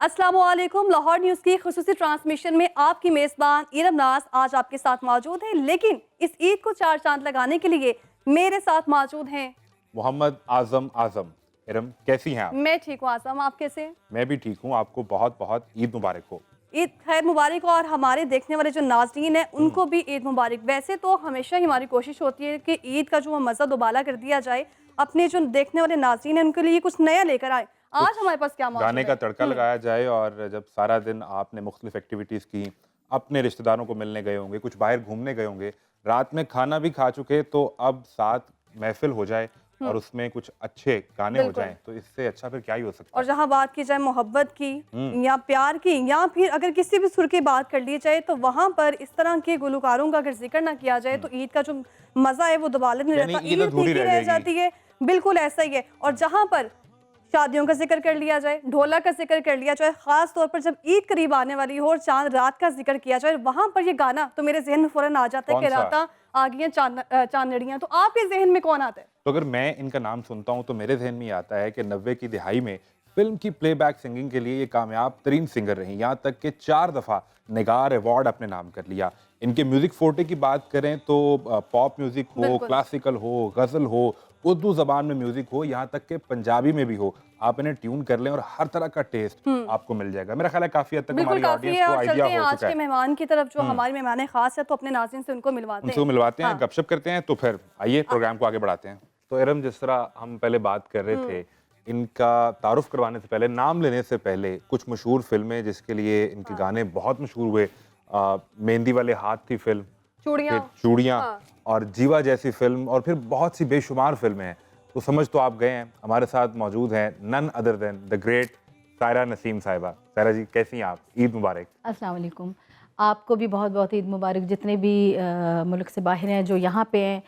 अस्सलामुअलैकुम। लाहौर न्यूज़ की खुसूसी ट्रांसमिशन में आपकी मेज़बान इरम नाज आज आपके साथ मौजूद है, लेकिन इस ईद को चार चांद लगाने के लिए मेरे साथ मौजूद हैं मोहम्मद आज़म। इरम, कैसी हैं आप? मैं ठीक हूँ आज़म, आप कैसे हैं? मैं भी ठीक हूँ। आपको बहुत बहुत ईद मुबारक हो। ईद खैर मुबारक, और हमारे देखने वाले जो नाज़रीन हैं उनको भी ईद मुबारक। वैसे तो हमेशा ही हमारी कोशिश होती है कि ईद का जो मज़ा दोबारा कर दिया जाए, अपने जो देखने वाले नाज़रीन हैं उनके लिए कुछ नया लेकर आए। आज हमारे पास क्या मौजूद गाने है? का तड़का लगाया जाए, और जब सारा दिन आपने मुख्तलिफ एक्टिविटीज़ की, अपने रिश्तेदारों को मिलने गए होंगे, कुछ बाहर घूमने गए होंगे, रात में खाना भी खा चुके, तो अब साथ महफिल हो जाए और उसमें कुछ अच्छे गाने हो बिल्कुल। जाएं, तो इससे अच्छा फिर क्या ही हो सकता और है। जहाँ बात की जाए मोहब्बत की या प्यार की, या फिर अगर किसी भी सुर की बात कर ली जाए, तो वहाँ पर इस तरह के गुलकारों का अगर जिक्र ना किया जाए तो ईद का जो मज़ा है वो दोबारा नहीं यानी रहता, ईद ईद अधूरी फीकी रह रह जाएगी। जाती है। बिल्कुल ऐसा ही है। और जहाँ पर शादियों का जिक्र कर लिया जाए, ढोलक का जिक्र कर लिया जाए, खास तौर पर जब ईद करीब आने वाली हो और चांद रात का जिक्र किया जाए, वहाँ पर ये गाना तो मेरे जहन में फौरन आ जाता है कौन कि सा? राता आ गई हैं चांदड़ियाँ। तो आपके जहन में कौन आता है? तो अगर मैं इनका नाम सुनता हूँ तो मेरे जहन में ये आता है कि 90 की दिहाई में फिल्म की प्लेबैक सिंगिंग के लिए ये कामयाब तरीन सिंगर रही, यहाँ तक कि 4 दफ़ा निगार अवार्ड अपने नाम कर लिया। इनके म्यूज़िक फोटे की बात करें तो पॉप म्यूज़िक हो, बिल्कुल। क्लासिकल हो, गज़ल हो, उर्दू ज़बान में म्यूज़िक हो, यहाँ तक कि पंजाबी में भी हो, आप इन्हें ट्यून कर लें और हर तरह का टेस्ट आपको मिल जाएगा। मेरा ख्याल है काफ़ी हद तक बिल्कुल हमारी काफ़ी ऑडियंस है। को और चलते आइडिया हैं हो आज चुका के है। मेहमान की तरफ, जो हमारे मेहमान खास है, तो अपने नाज़रीन से उनको मिलवाते उनसे हैं। मिलवाते हैं, हाँ। गपशप करते हैं, तो फिर आइए प्रोग्राम को आगे बढ़ाते हैं। तो इरम, जिस तरह हम पहले बात कर रहे थे, इनका तारुफ करवाने से पहले, नाम लेने से पहले, कुछ मशहूर फिल्में जिसके लिए इनके गाने बहुत मशहूर हुए, मेहंदी वाले हाथ थी फिल्म, चूड़ियाँ। फिर चूड़ियाँ, हाँ। और जीवा जैसी फिल्म, और फिर बहुत सी बेशुमार फिल्में हैं। तो समझ तो आप गए हैं। हमारे साथ मौजूद हैं none other than the great Saira Naseem Sahiba. Saira जी, कैसी हैं आप? ईद मुबारक। अस्सलाम वालेकुम। आपको भी बहुत बहुत ईद मुबारक। जितने भी मुल्क से बाहर हैं, जो यहाँ पे हैं,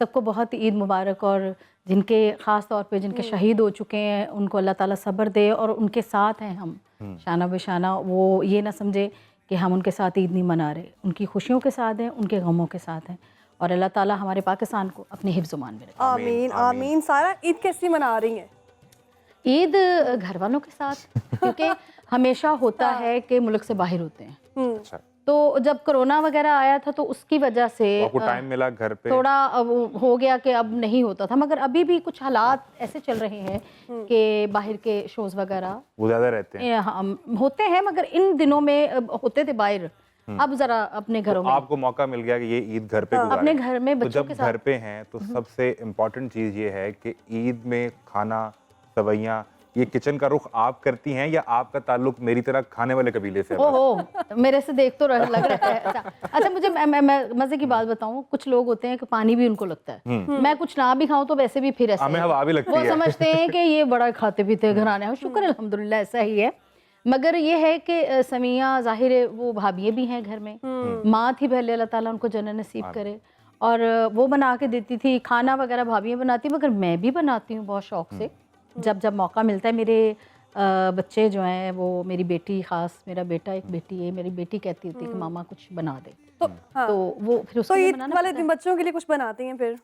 सबको बहुत ईद मुबारक। और जिनके ख़ास तौर पे जिनके शहीद हो चुके हैं, उनको अल्लाह ताला सब्र दे, और उनके साथ हैं हम शाना बेशाना। वो ये ना समझे कि हम उनके साथ ईद नहीं मना रहे, उनकी खुशियों के साथ हैं, उनके गमों के साथ हैं। और अल्लाह ताला हमारे पाकिस्तान को अपने हिफ्ज़-ओ-मान में रखे। आमीन आमीन। सारा ईद कैसी मना रही हैं? ईद घर वालों के साथ, क्योंकि हमेशा होता है कि मुल्क से बाहर होते हैं। अच्छा, तो जब कोरोना वगैरह आया था तो उसकी वजह से तो आपको टाइम मिला घर पे? थोड़ा हो गया कि अब नहीं होता था, मगर अभी भी कुछ हालात ऐसे चल रहे हैं कि बाहर के शोज वगैरह वो ज्यादा रहते हैं। होते हैं, मगर इन दिनों में होते थे बाहर, अब जरा अपने घरों तो में आपको मौका मिल गया कि ये ईद घर पे गुजारें। अपने घर में तो बच्चों जब के साथ। घर पे हैं तो सबसे इम्पोर्टेंट चीज़ ये है कि ईद में खाना, सवैयाँ, ये किचन का रुख आप करती हैं या आपका ताल्लुक मेरी तरह खाने वाले कबीले से है? ओहो, मेरे से देख तो लग रहा है। अच्छा मुझे मैं मजे की बात बताऊं, कुछ लोग होते हैं कि पानी भी उनको लगता है, मैं कुछ ना भी खाऊं तो वैसे भी फिर ऐसे हमें हवा भी लगती वो है। समझते हैं कि ये बड़ा खाते पीते घराने हैं। शुक्र अल्हम्दुलिल्लाह ऐसा ही है। मगर ये है कि समिया ज़ाहिर है वो भाभियाँ भी हैं घर में, माँ थी पहले, अल्लाह ताला उनको जन्नत नसीब करे, और वो बना के देती थी खाना वगैरह, भाभियाँ बनाती, मगर मैं भी बनाती हूँ बहुत शौक से। जब मौका मिलता है। मेरे बच्चे जो हैं, वो मेरी बेटी, ख़ास मेरा बेटा, एक बेटी है, मेरी बेटी कहती होती है कि मामा कुछ बना दे, तो वो फिर उसके लिए ईद बनाना वाले पड़ता दिन है। बच्चों के लिए कुछ बनाती हैं फिर?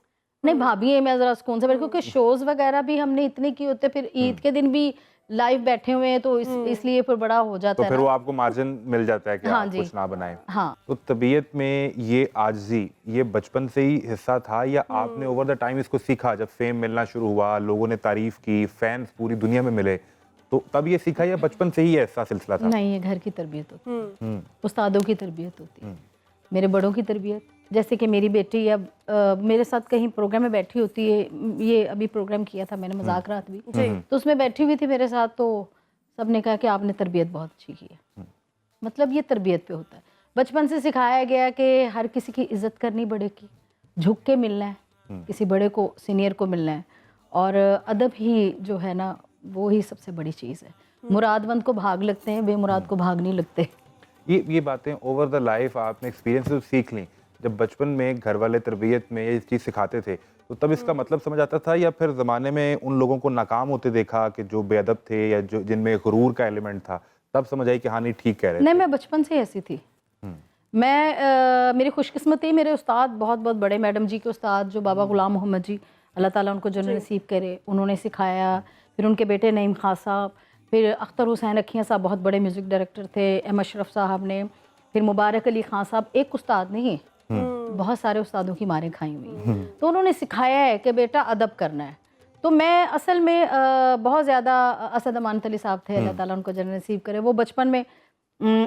नहीं, भाभी है, मैं ज़रा सुकून से बैठ, क्योंकि शोज़ वगैरह भी हमने इतने किए होते, फिर ईद के दिन भी लाइव बैठे हुए हैं, तो इसलिए फिर बड़ा हो जाता तो है फिर ना। वो आपको मार्जिन मिल जाता है कि हाँ आप जी। कुछ ना बनाएं। हाँ, तो तबीयत में ये आजिज़ी, ये बचपन से ही हिस्सा था या आपने ओवर द टाइम इसको सीखा? जब फेम मिलना शुरू हुआ, लोगों ने तारीफ की, फैंस पूरी दुनिया में मिले, तो तब ये सीखा या बचपन से ही ऐसा सिलसिला था? नहीं, ये घर की तरबियत होती है, उस्तादों की तरबियत होती है, मेरे बड़ों की तरबियत। जैसे कि मेरी बेटी अब मेरे साथ कहीं प्रोग्राम में बैठी होती है, ये अभी प्रोग्राम किया था मैंने, मज़ाकरात भी, तो उसमें बैठी हुई थी मेरे साथ, तो सब ने कहा कि आपने तरबियत बहुत अच्छी की है। मतलब ये तरबियत पे होता है। बचपन से सिखाया गया कि हर किसी की इज्जत करनी, बड़े की झुक के मिलना है, किसी बड़े को, सीनियर को मिलना है, और अदब ही जो है ना, वो ही सबसे बड़ी चीज़ है। मुरादमंद को भाग लगते हैं, बेमुराद को भाग नहीं लगते। ये बातें ओवर द लाइफ आपने एक्सपीरियंस से सीख ली। जब बचपन में घर वाले तरबियत में ये चीज़ सिखाते थे, तो तब इसका मतलब समझ आता था, या फिर ज़माने में उन लोगों को नाकाम होते देखा कि जो बेअदब थे या जो जिनमें गुरूर का एलिमेंट था, तब समझ आई कि हाँ नहीं ठीक कह रहे नहीं, थे? मैं बचपन से ऐसी थी। मेरी खुशकिस्मती, मेरे उस्ताद बहुत बहुत बड़े, मैडम जी के उस्ताद जो बाबा गुलाम मोहम्मद जी, अल्लाह ताला उनको जन्नत नसीब करे, उन्होंने सिखाया। फिर उनके बेटे नईम खां साहब, फिर अख्तर हुसैन अखियाँ साहब बहुत बड़े म्यूज़िक डायरेक्टर थे, एम अशरफ साहब ने, फिर मुबारक अली खां साहब, एक उस्ताद नहीं बहुत सारे उस्तादों की मारें खाई हुई। तो उन्होंने सिखाया है कि बेटा अदब करना है। तो मैं असल में बहुत ज़्यादा, असद अमानत अली साहब थे, अल्लाह ताला उनको जन्नत नसीब करे, वो बचपन में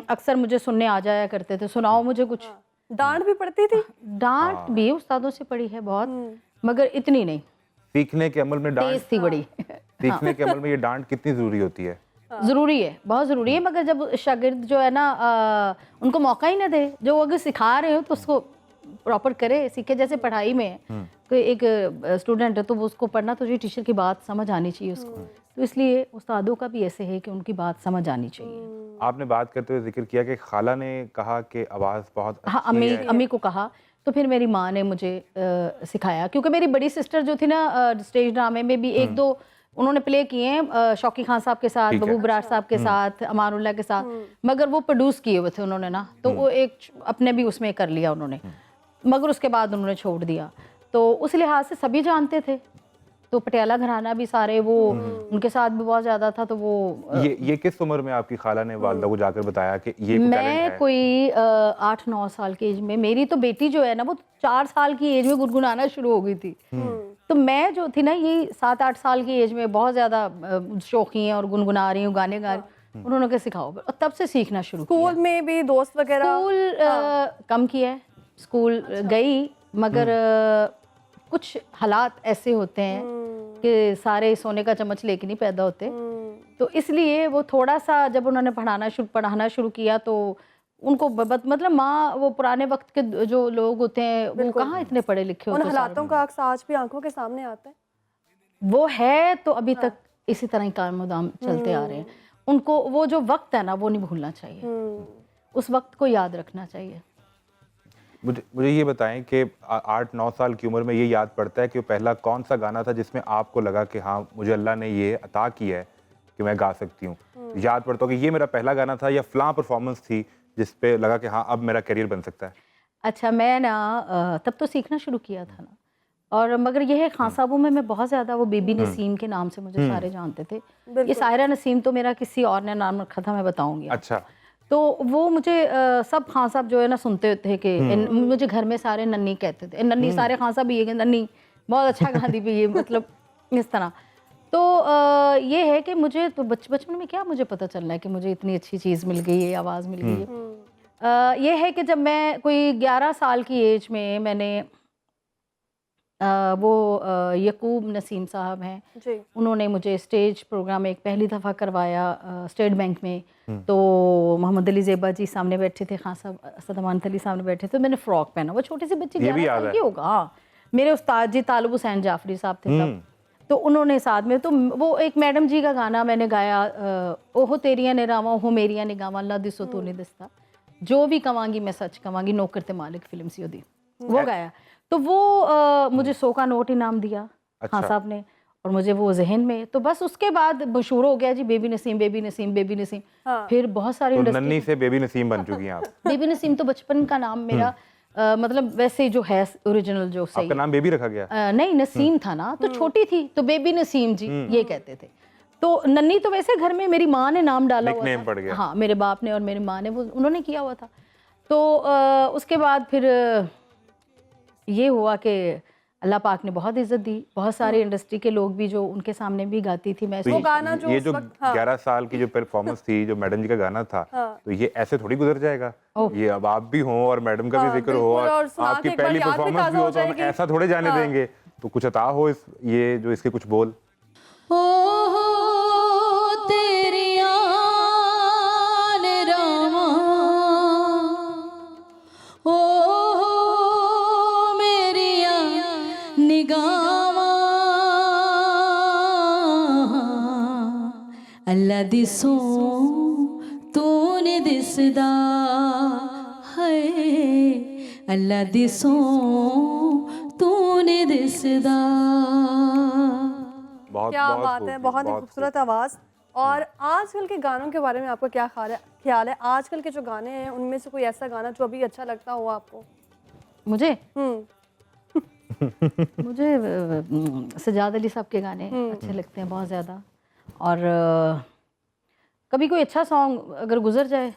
अक्सर मुझे सुनने आ जाया करते थे, सुनाओ मुझे कुछ। डांट भी पड़ती थी? डांट भी उस्तादों से पड़ी है बहुत, मगर इतनी नहीं, सीखने के अमल में डांट, तेज थी बड़ी। सीखने के अमल में ये डांट कितनी ज़रूरी होती है? ज़रूरी है, बहुत ज़रूरी है, मगर जब शागिर्द जो है ना उनको मौका ही ना दे, जो अगर सिखा रहे हो तो उसको प्रॉपर करे, सीखे। जैसे पढ़ाई में कोई एक स्टूडेंट है तो वो उसको पढ़ना तो टीचर की बात समझ आनी चाहिए उसको, तो इसलिए उस्तादों का भी ऐसे है कि उनकी बात समझ आनी चाहिए। आपने बात करते हुए जिक्र किया कि खाला ने कहा कि आवाज़ बहुत हाँ, अच्छी है। अम्मी को कहा, तो फिर मेरी माँ ने मुझे सिखाया, क्योंकि मेरी बड़ी सिस्टर जो थी ना स्टेज ड्रामे में भी एक दो उन्होंने प्ले किए हैं, शौकी खान साहब के साथ, बबू बरार साहब के साथ, अमानुल्लाह के साथ, मगर वो प्रोड्यूस किए हुए थे उन्होंने ना, तो वो एक अपने भी उसमें कर लिया उन्होंने, मगर उसके बाद उन्होंने छोड़ दिया। तो उस लिहाज से सभी जानते थे, तो पटियाला घराना भी सारे वो उनके साथ भी बहुत ज़्यादा था। तो वो ये किस उम्र में आपकी खाला ने वालिदा को जाकर बताया कि ये टैलेंट है? मैं कोई 8-9 साल की एज में, मेरी तो बेटी जो है ना वो 4 साल की एज में गुनगुनाना शुरू हो गई थी। तो मैं जो थी ना ये 7-8 साल की एज में बहुत ज़्यादा शौकीन है और गुनगुना रही हूँ, गाने गा रही हूँ। उन्होंने कहा सिखाओ, और तब से सीखना शुरू किया। स्कूल में भी दोस्त वगैरह? स्कूल कम किया है, स्कूल गई, मगर कुछ हालात ऐसे होते हैं कि सारे सोने का चम्मच लेके नहीं पैदा होते, तो इसलिए वो थोड़ा सा जब उन्होंने पढ़ाना शुरू किया तो उनको मतलब माँ, वो पुराने वक्त के जो लोग होते हैं वो कहाँ इतने पढ़े लिखे होते उन हैं, हालातों का अक्स आज भी आंखों के सामने आता है। वो है तो अभी तक इसी तरह ही कारमदाम चलते आ रहे हैं। उनको वो जो वक्त है ना वो नहीं भूलना चाहिए, उस वक्त को याद रखना चाहिए। मुझे ये बताएं कि 8-9 साल की उम्र में ये याद पड़ता है कि वो पहला कौन सा गाना था जिसमें आपको लगा कि हाँ मुझे अल्लाह ने ये अता किया है कि मैं गा सकती हूँ? याद पड़ता हो कि ये मेरा पहला गाना था या फलां परफॉर्मेंस थी जिस पे लगा कि हाँ अब मेरा करियर बन सकता है? अच्छा, मैं ना तब तो सीखना शुरू किया था ना, और मगर ये है खान साहबों में मैं बहुत ज़्यादा, वो बेबी नसीम के नाम से मुझे सारे जानते थे। ये सायरा नसीम तो मेरा किसी और ने नाम रखा था, मैं बताऊंगी। अच्छा। तो वो मुझे सब खान साहब जो है ना सुनते थे कि मुझे घर में सारे नन्नी कहते थे, नन्नी, सारे खान साहब ये नन्नी बहुत अच्छा गाती भी, ये मतलब इस तरह। तो ये है कि मुझे तो बचपन में क्या मुझे पता चल रहा है कि मुझे इतनी अच्छी चीज़ मिल गई है, आवाज़ मिल गई है। ये है कि जब मैं कोई 11 साल की एज में मैंने वो यकूब नसीम साहब हैं जी। उन्होंने मुझे स्टेज प्रोग्राम एक पहली दफ़ा करवाया स्टेट बैंक में। तो मोहम्मद अली ज़ेबा जी सामने बैठे थे, खान साहब, असद अमानत अली सामने बैठे थे, तो मैंने फ़्रॉक पहना, वो छोटे से बच्चे 11 साल की होगा। हाँ, मेरे उस्ताद जी तालिब हुसैन जाफरी साहब थे तब, तो उन्होंने साथ में, तो वो एक मैडम जी का गाना मैंने गाया, ओहो तेरिया ने रावा ओहो मेरिया निगावा अल्लाह दिसो तो नहीं दिसता, जो भी कवांगी मैं सच कवांगी, नौकर ते मालिक फिल्म सी ओदी, वो गाया। तो वो मुझे 100 का नोट इनाम दिया खान साहब ने, और मुझे वो जहन में, तो बस उसके बाद मशहूर हो गया जी baby Naseem, baby Naseem, baby Naseem. फिर बहुत सारी तो नन्नी से बेबी नसीम बन चुकी हैं आप। बेबी नसीम तो बचपन का नाम मेरा, मतलब वैसे जो है ओरिजिनल जो सही, आपका नाम बेबी रखा गया? नहीं, नसीम था ना, तो छोटी थी तो बेबी नसीम जी ये कहते थे। तो नन्नी तो वैसे घर में मेरी माँ ने नाम डाला हुआ था, पड़ गया। हाँ, मेरे बाप ने और मेरी माँ ने, वो उन्होंने किया हुआ था। तो उसके बाद फिर ये हुआ कि अल्लाह पाक ने बहुत इज्जत दी, बहुत सारे इंडस्ट्री के लोग भी जो उनके सामने भी गाती थी मैं। तो वो गाना जो ये जो 11 साल की जो परफॉर्मेंस थी, जो मैडम जी का गाना था, तो ये ऐसे थोड़ी गुजर जाएगा। ये अब आप भी हो और मैडम का भी जिक्र हो और आपकी पहली परफॉर्मेंस भी हो, तो हम ऐसा थोड़े जाने देंगे। तो कुछ अता हो ये जो इसके कुछ बोल। अल्लाह दिसो तूने दिसदा है, अल्लाह दिसो तूने दिसदा। बहुत क्या बहुत बात है, खूब, बहुत ही बहुत खूबसूरत आवाज़। और आजकल के गानों के बारे में आपका क्या ख्याल है? आजकल के जो गाने हैं उनमें से कोई ऐसा गाना जो अभी अच्छा लगता हो आपको? मुझे हम्म मुझे सजाद अली साहब के गाने अच्छे लगते हैं बहुत ज़्यादा। और कभी कोई अच्छा सॉन्ग अगर गुजर जाए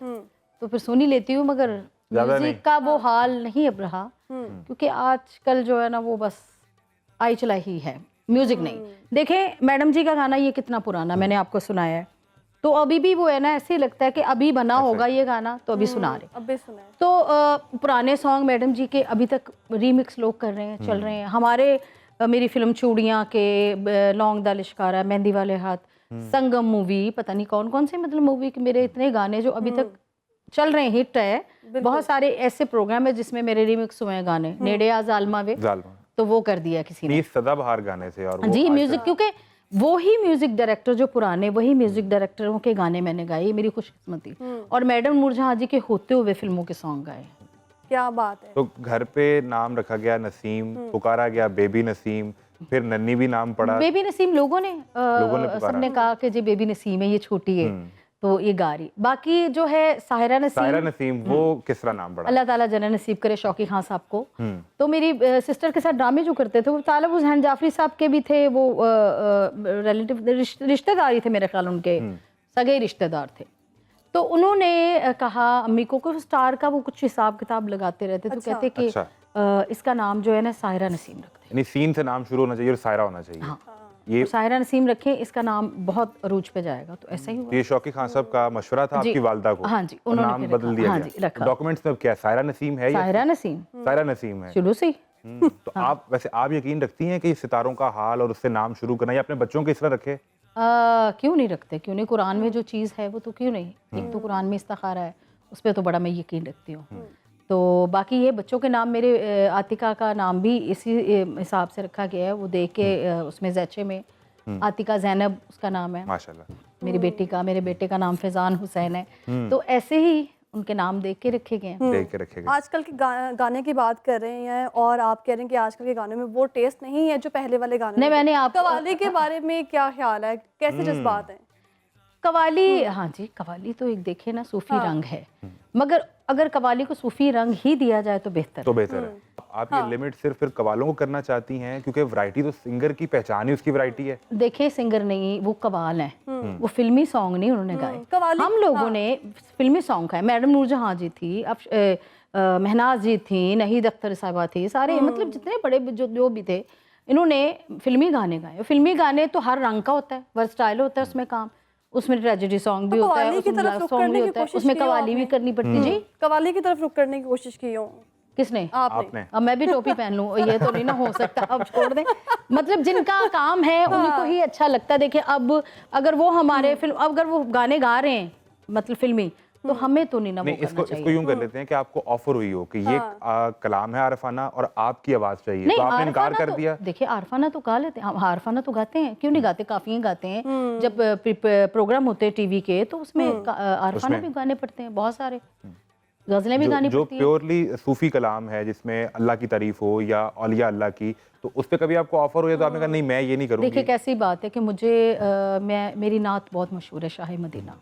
तो फिर सुन ही लेती हूँ, मगर ज़्यादा नहीं। म्यूज़िक का वो हाल नहीं अब रहा, क्योंकि आजकल जो है ना वो बस आई चला ही है, म्यूज़िक नहीं। देखें मैडम जी का गाना ये कितना पुराना मैंने आपको सुनाया है, तो अभी भी वो है ना, ऐसे ही लगता है कि अभी बना होगा ये गाना तो अभी सुना रहे। अब भी सुना है। तो पुराने सॉन्ग मैडम जी के अभी तक रीमिक्स लोग कर रहे हैं, चल रहे हैं। हमारे मेरी फिल्म चूड़ियाँ के, लौंग दा लिशकारा, मेहंदी वाले हाथ, संगम मूवी, पता नहीं कौन कौन से मतलब मूवी के मेरे इतने गाने जो अभी तक चल रहे हैं, हिट है। बहुत सारे ऐसे प्रोग्राम है जिसमें मेरे रीमिक्स हुए हैं गाने, नेड़े आ जालमा वे, जालमा तो वो कर दिया किसी ने। 20 सदाबहार गाने थे और वो जी आज म्यूजिक, तक- क्योंकि वो ही म्यूजिक डायरेक्टर जो पुराने, वही म्यूजिक डायरेक्टरों के गाने मैंने गाए, ये मेरी खुशकिस्मती। और मैडम नूरजहां जी के होते हुए फिल्मों के सॉन्ग गाए। क्या बात है। तो घर पे नाम रखा गया नसीम, पुकारा गया बेबी नसीम, फिर नन्नी भी नाम पड़ा। बेबी नसीम लोगों ने पुकारा। सबने कहा कि जी बेबी नसीम है, ये छोटी है, तो ये गा रही। बाकी जो है साहिरा सायरा नसीम, नसीम, वो किस तरह नाम पड़ा? अल्लाह ताला जन्नत नसीब करे शौकी खान साहब को। तो मेरी सिस्टर के साथ ड्रामे जो करते थे वो तालब हुसैन जाफरी साहब के भी थे, वो रिलेटिव रिश्तेदार ही थे मेरे ख्याल, उनके सगे रिश्तेदार थे। तो उन्होंने कहा अम्मी को कि स्टार का वो कुछ हिसाब किताब लगाते रहते, तो कहते कि अच्छा। इसका नाम जो है ना साहिरा नसीम रखते। यानी सीन से नाम शुरू होना चाहिए और सायरा होना चाहिए। हाँ। ये तो साहिरा नसीम रखें, इसका नाम बहुत अरूज पे जाएगा, तो ऐसा ही हुआ। ये शौकी खान साहब का मशवरा था जी। आपकी वालदा को? हाँ जी, और उन्होंने नाम फिर बदल रखा। दिया हाँ गया? जी, रखा। डॉक्यूमेंट्स में अब क्या है, सायरा नसीम है या साहिरा नसीम सायरा नसीम है? शुरू से ही। तो आप वैसे आप यकीन रखती हैं कि सितारों का हाल और उससे नाम शुरू करना, या अपने बच्चों के इस तरह रखे? क्यों नहीं रखते, क्यों नहीं? कुरान में जो चीज़ है वो तो क्यों नहीं, एक तो कुरान में इस्तिखारा है, उस पर तो बड़ा मैं यकीन रखती हूँ। तो बाकी ये बच्चों के नाम, मेरे आतिका का नाम भी इसी हिसाब से रखा गया है, वो देख के उसमें जैचे में आतिका जैनब उसका नाम है, माशाल्लाह। मेरी बेटी का, मेरे बेटे का नाम फैजान हुसैन है। तो ऐसे ही उनके नाम देख के रखे गए हैं। देख के रखेगा। आजकल के गाने की बात कर रहे हैं और आप कह रहे हैं कि आजकल के गानों में वो टेस्ट नहीं है जो पहले वाले गाने नहीं, में थे। मैंने आप कव्वाली के बारे में क्या ख्याल है, कैसे जज्बात हैं? कवाली, हाँ जी, कवाली तो एक देखे ना सूफी रंग है, मगर अगर कवाली को सूफी रंग ही दिया जाए तो बेहतर तो बेहतर है। आप ये लिमिट सिर्फ फिर कवालों को करना चाहती हैं, क्योंकि वैरायटी तो सिंगर की पहचान ही उसकी वैरायटी है। देखे सिंगर नहीं, वो कवाल हैं, वो फिल्मी सॉन्ग नहीं उन्होंने गाए। कव्वाली- हम लोगों ने फिल्मी सॉन्ग गाए। मैडम नूरजहां जी थी, अब महनाज जी थी, नहीद अख्तर साहिबा थी, सारे मतलब जितने बड़े जो भी थे, इन्होंने फिल्मी गाने गाए। फिल्मी गाने तो हर रंग का होता है, वर्सटाइल होता है उसमें काम, उसमें ट्रेजेडी सॉन्ग भी तो होता है, कव्वाली की उसमें तरफ लव रुख सॉन्ग करने भी की होता है, कोशिश उसमें की हो कव्वाली भी आपने? करनी पड़ती जी। कव्वाली की तरफ रुख करने की कोशिश की हो किसने? आपने? अब मैं भी टोपी पहन लूं, ये तो नहीं ना हो सकता, अब छोड़ दें। मतलब जिनका काम है उनको ही अच्छा लगता है। देखिए अब अगर वो हमारे फिल्म, अगर वो गाने गा रहे हैं मतलब फिल्मी, तो हमें तो नहीं ना वो नहीं, करना इसको चाहिए। यूं कर लेते हैं कि आपको ऑफर हुई हो कि ये कलाम है आरफाना और आपकी आवाज चाहिए, तो आपने इनकार आरफाना कर तो- दिया? देखिए आरफाना तो गा लेते हैं, हाँ आरफाना तो गाते हैं, क्यों नहीं गाते, काफी गाते हैं। जब प्रोग्राम होते हैं टीवी के, तो उसमें आरफाना भी गाने पड़ते हैं, बहुत सारे गजलें भी गानी जो पड़ती हैं। प्योरली सूफी कलाम है जिसमें अल्लाह की तारीफ हो या औलिया अल्लाह की, तो उस पे कभी आपको ऑफर हुआ तो आपने कहा नहीं मैं ये नहीं देखिए करूंगी? कैसी बात है कि मुझे मेरी नात बहुत मशहूर है, शाह मदीना,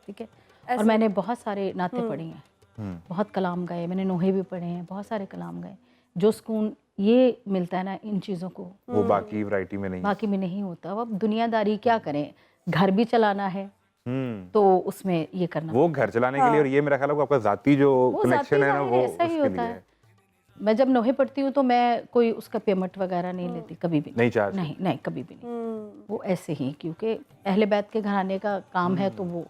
ठीक है, और मैंने बहुत सारे नाते पढ़ी हैं, बहुत कलाम गाए, मैंने नोहे भी पढ़े हैं, बहुत सारे कलाम गाए। जो सुकून ये मिलता है ना इन चीज़ों को, वो बाकी वैरायटी में नहीं। बाकी में नहीं होता। अब दुनियादारी क्या करें, घर भी चलाना है तो उसमें ये करना, वो घर चलाने के लिए, और ये मेरा ख्याल है कि आपका जाती जो वो कनेक्शन है ना, ज़ाती वो ऐसा ही उसके होता लिए है। है। मैं जब नोहे पढ़ती हूँ तो मैं कोई उसका पेमेंट वगैरह नहीं लेती, कभी भी नहीं चार्ज? नहीं नहीं, कभी भी नहीं। वो ऐसे ही, क्योंकि अहले बैत के घराने का काम है तो वो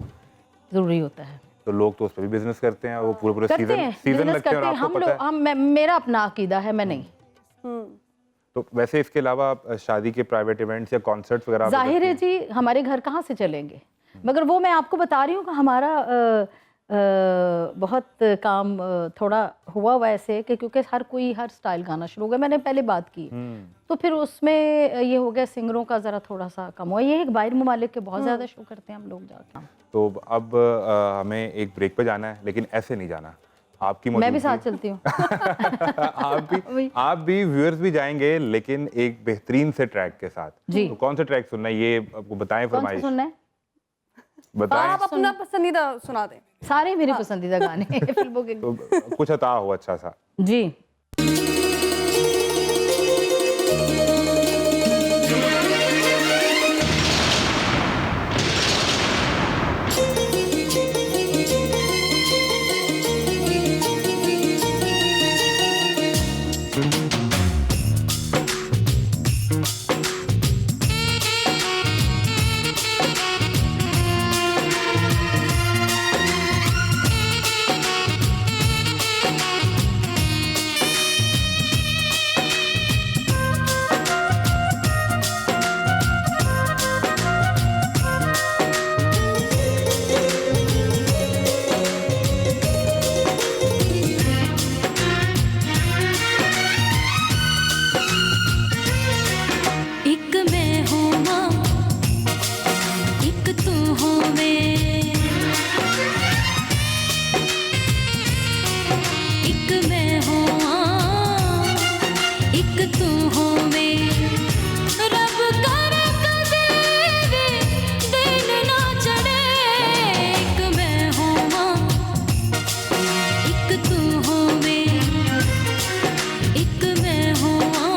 ज़रूरी होता है। तो लोग तो उस पर भी बिजनेस करते हैं, वो पूरे करते हैं, सीजन बिजनेस लगते हैं और करते हैं। आपको हम पता लोग, है। मेरा अपना अकीदा है, मैं नहीं। तो वैसे इसके अलावा आप शादी के प्राइवेट इवेंट्स या कॉन्सर्ट्स वगैरह आप जाहिर है करते हैं? जी, हमारे घर कहाँ से चलेंगे, मगर वो मैं आपको बता रही हूँ कि हमारा बहुत काम थोड़ा हुआ ऐसे कि क्योंकि हर कोई हर स्टाइल गाना शुरू हो गया, मैंने पहले बात की, तो फिर उसमें ये हो गया सिंगरों का ज़रा थोड़ा सा कम हुआ। ये एक बाहर ममालिक के बहुत ज़्यादा शो करते हैं हम लोग जाके। तो अब हमें एक ब्रेक पे जाना है, लेकिन ऐसे नहीं जाना। आपकी मैं भी मौजूदगी- साथ चलती हूँ। आप भी व्यूअर्स भी जाएंगे, लेकिन एक बेहतरीन से ट्रैक के साथ। जी। तो कौन सा ट्रैक सुनना है ये आपको बताएं, कौन सा फरमाइश सुनना है? बताएं। आप अपना पसंदीदा सुना दें। सारे मेरे पसंदीदा गाने हैं फिल्मों के। तो कुछ अता हो अच्छा सा। जी। एक मैं हूँ माँ, एक तू हो मैं, एक मैं हूँ माँ, एक तू हो मैं, रब करे कदे भी दिन ना चढ़े। एक मैं हूँ माँ, एक तू हो मैं, एक मैं हूँ माँ,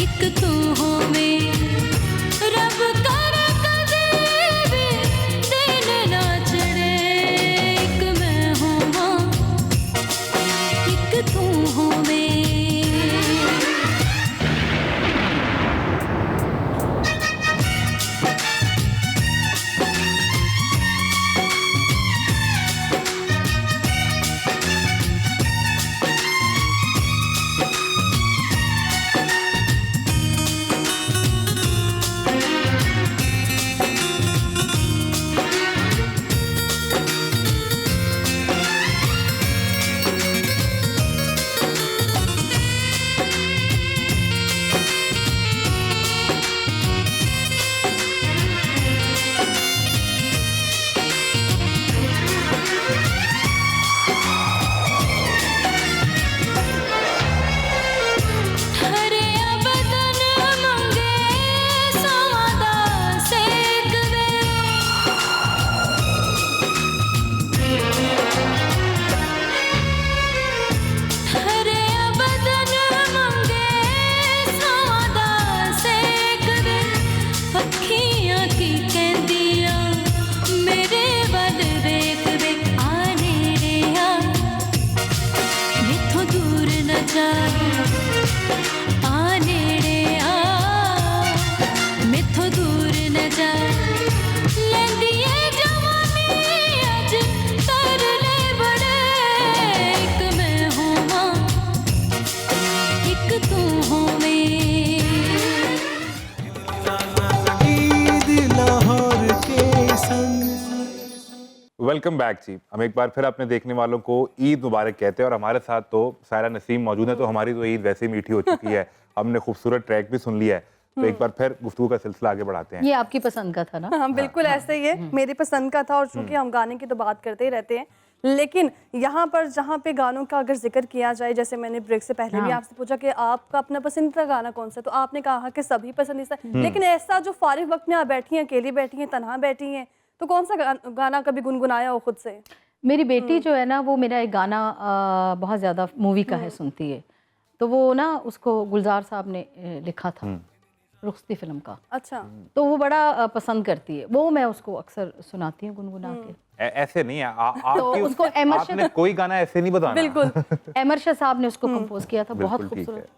एक तू हो मैं, रब करे कदे भी दिन ना चढ़े। एक मैं हूँ माँ, एक तू हो मैं। हरे बदन मंगे समादा सेक वे, हरे बदन मंगे समादा सेक वे, अखियां की कहंदियां मेरे वल वेख वे। आने रे आ मैथों दूर न जा, आने रे आ मैथों दूर न जा, लैंदिए जवानी अज तरले बड़े। एक मैं हूँ माँ, एक तू हो मैं। ईद लाहौर के संग। वेलकम बैक जी। हम एक बार फिर अपने देखने वालों को ईद मुबारक कहते हैं और हमारे साथ तो सायरा नसीम मौजूद है। तो हमारी तो ईद वैसे ही मीठी हो चुकी है, हमने खूबसूरत ट्रैक भी सुन लिया है। तो एक बार फिर गुफ्तगू का सिलसिला आगे बढ़ाते हैं। ये आपकी पसंद का था ना? हाँ बिल्कुल ऐसे ही है, मेरी पसंद का था। और चूंकि हम गाने की तो बात करते ही रहते हैं, लेकिन यहाँ पर जहाँ पे गानों का अगर जिक्र किया जाए, जैसे मैंने ब्रेक से पहले भी आपसे पूछा कि आपका अपना पसंदीदा गाना कौन सा है, तो आपने कहा कि सभी पसंदीदा। लेकिन ऐसा जो फारिग वक्त में आप बैठी हैं, अकेली बैठी हैं, तनहा बैठी हैं, तो कौन सा गाना कभी गुनगुनाया हो खुद से? मेरी बेटी जो है ना, वो मेरा एक गाना बहुत ज़्यादा मूवी का है, सुनती है। तो वो ना उसको गुलजार साहब ने लिखा था, रुखसती फिल्म का। अच्छा। तो वो बड़ा पसंद करती है, वो मैं उसको अक्सर सुनाती हूँ गुनगुना के। ऐसे नहीं है आपकी उसको एमर्शन- आपने कोई गाना ऐसे नहीं बताना। बिल्कुल। अमर शाह साहब ने उसको कंपोज किया था, बहुत बिल्कुल ठीक खूबसूरत।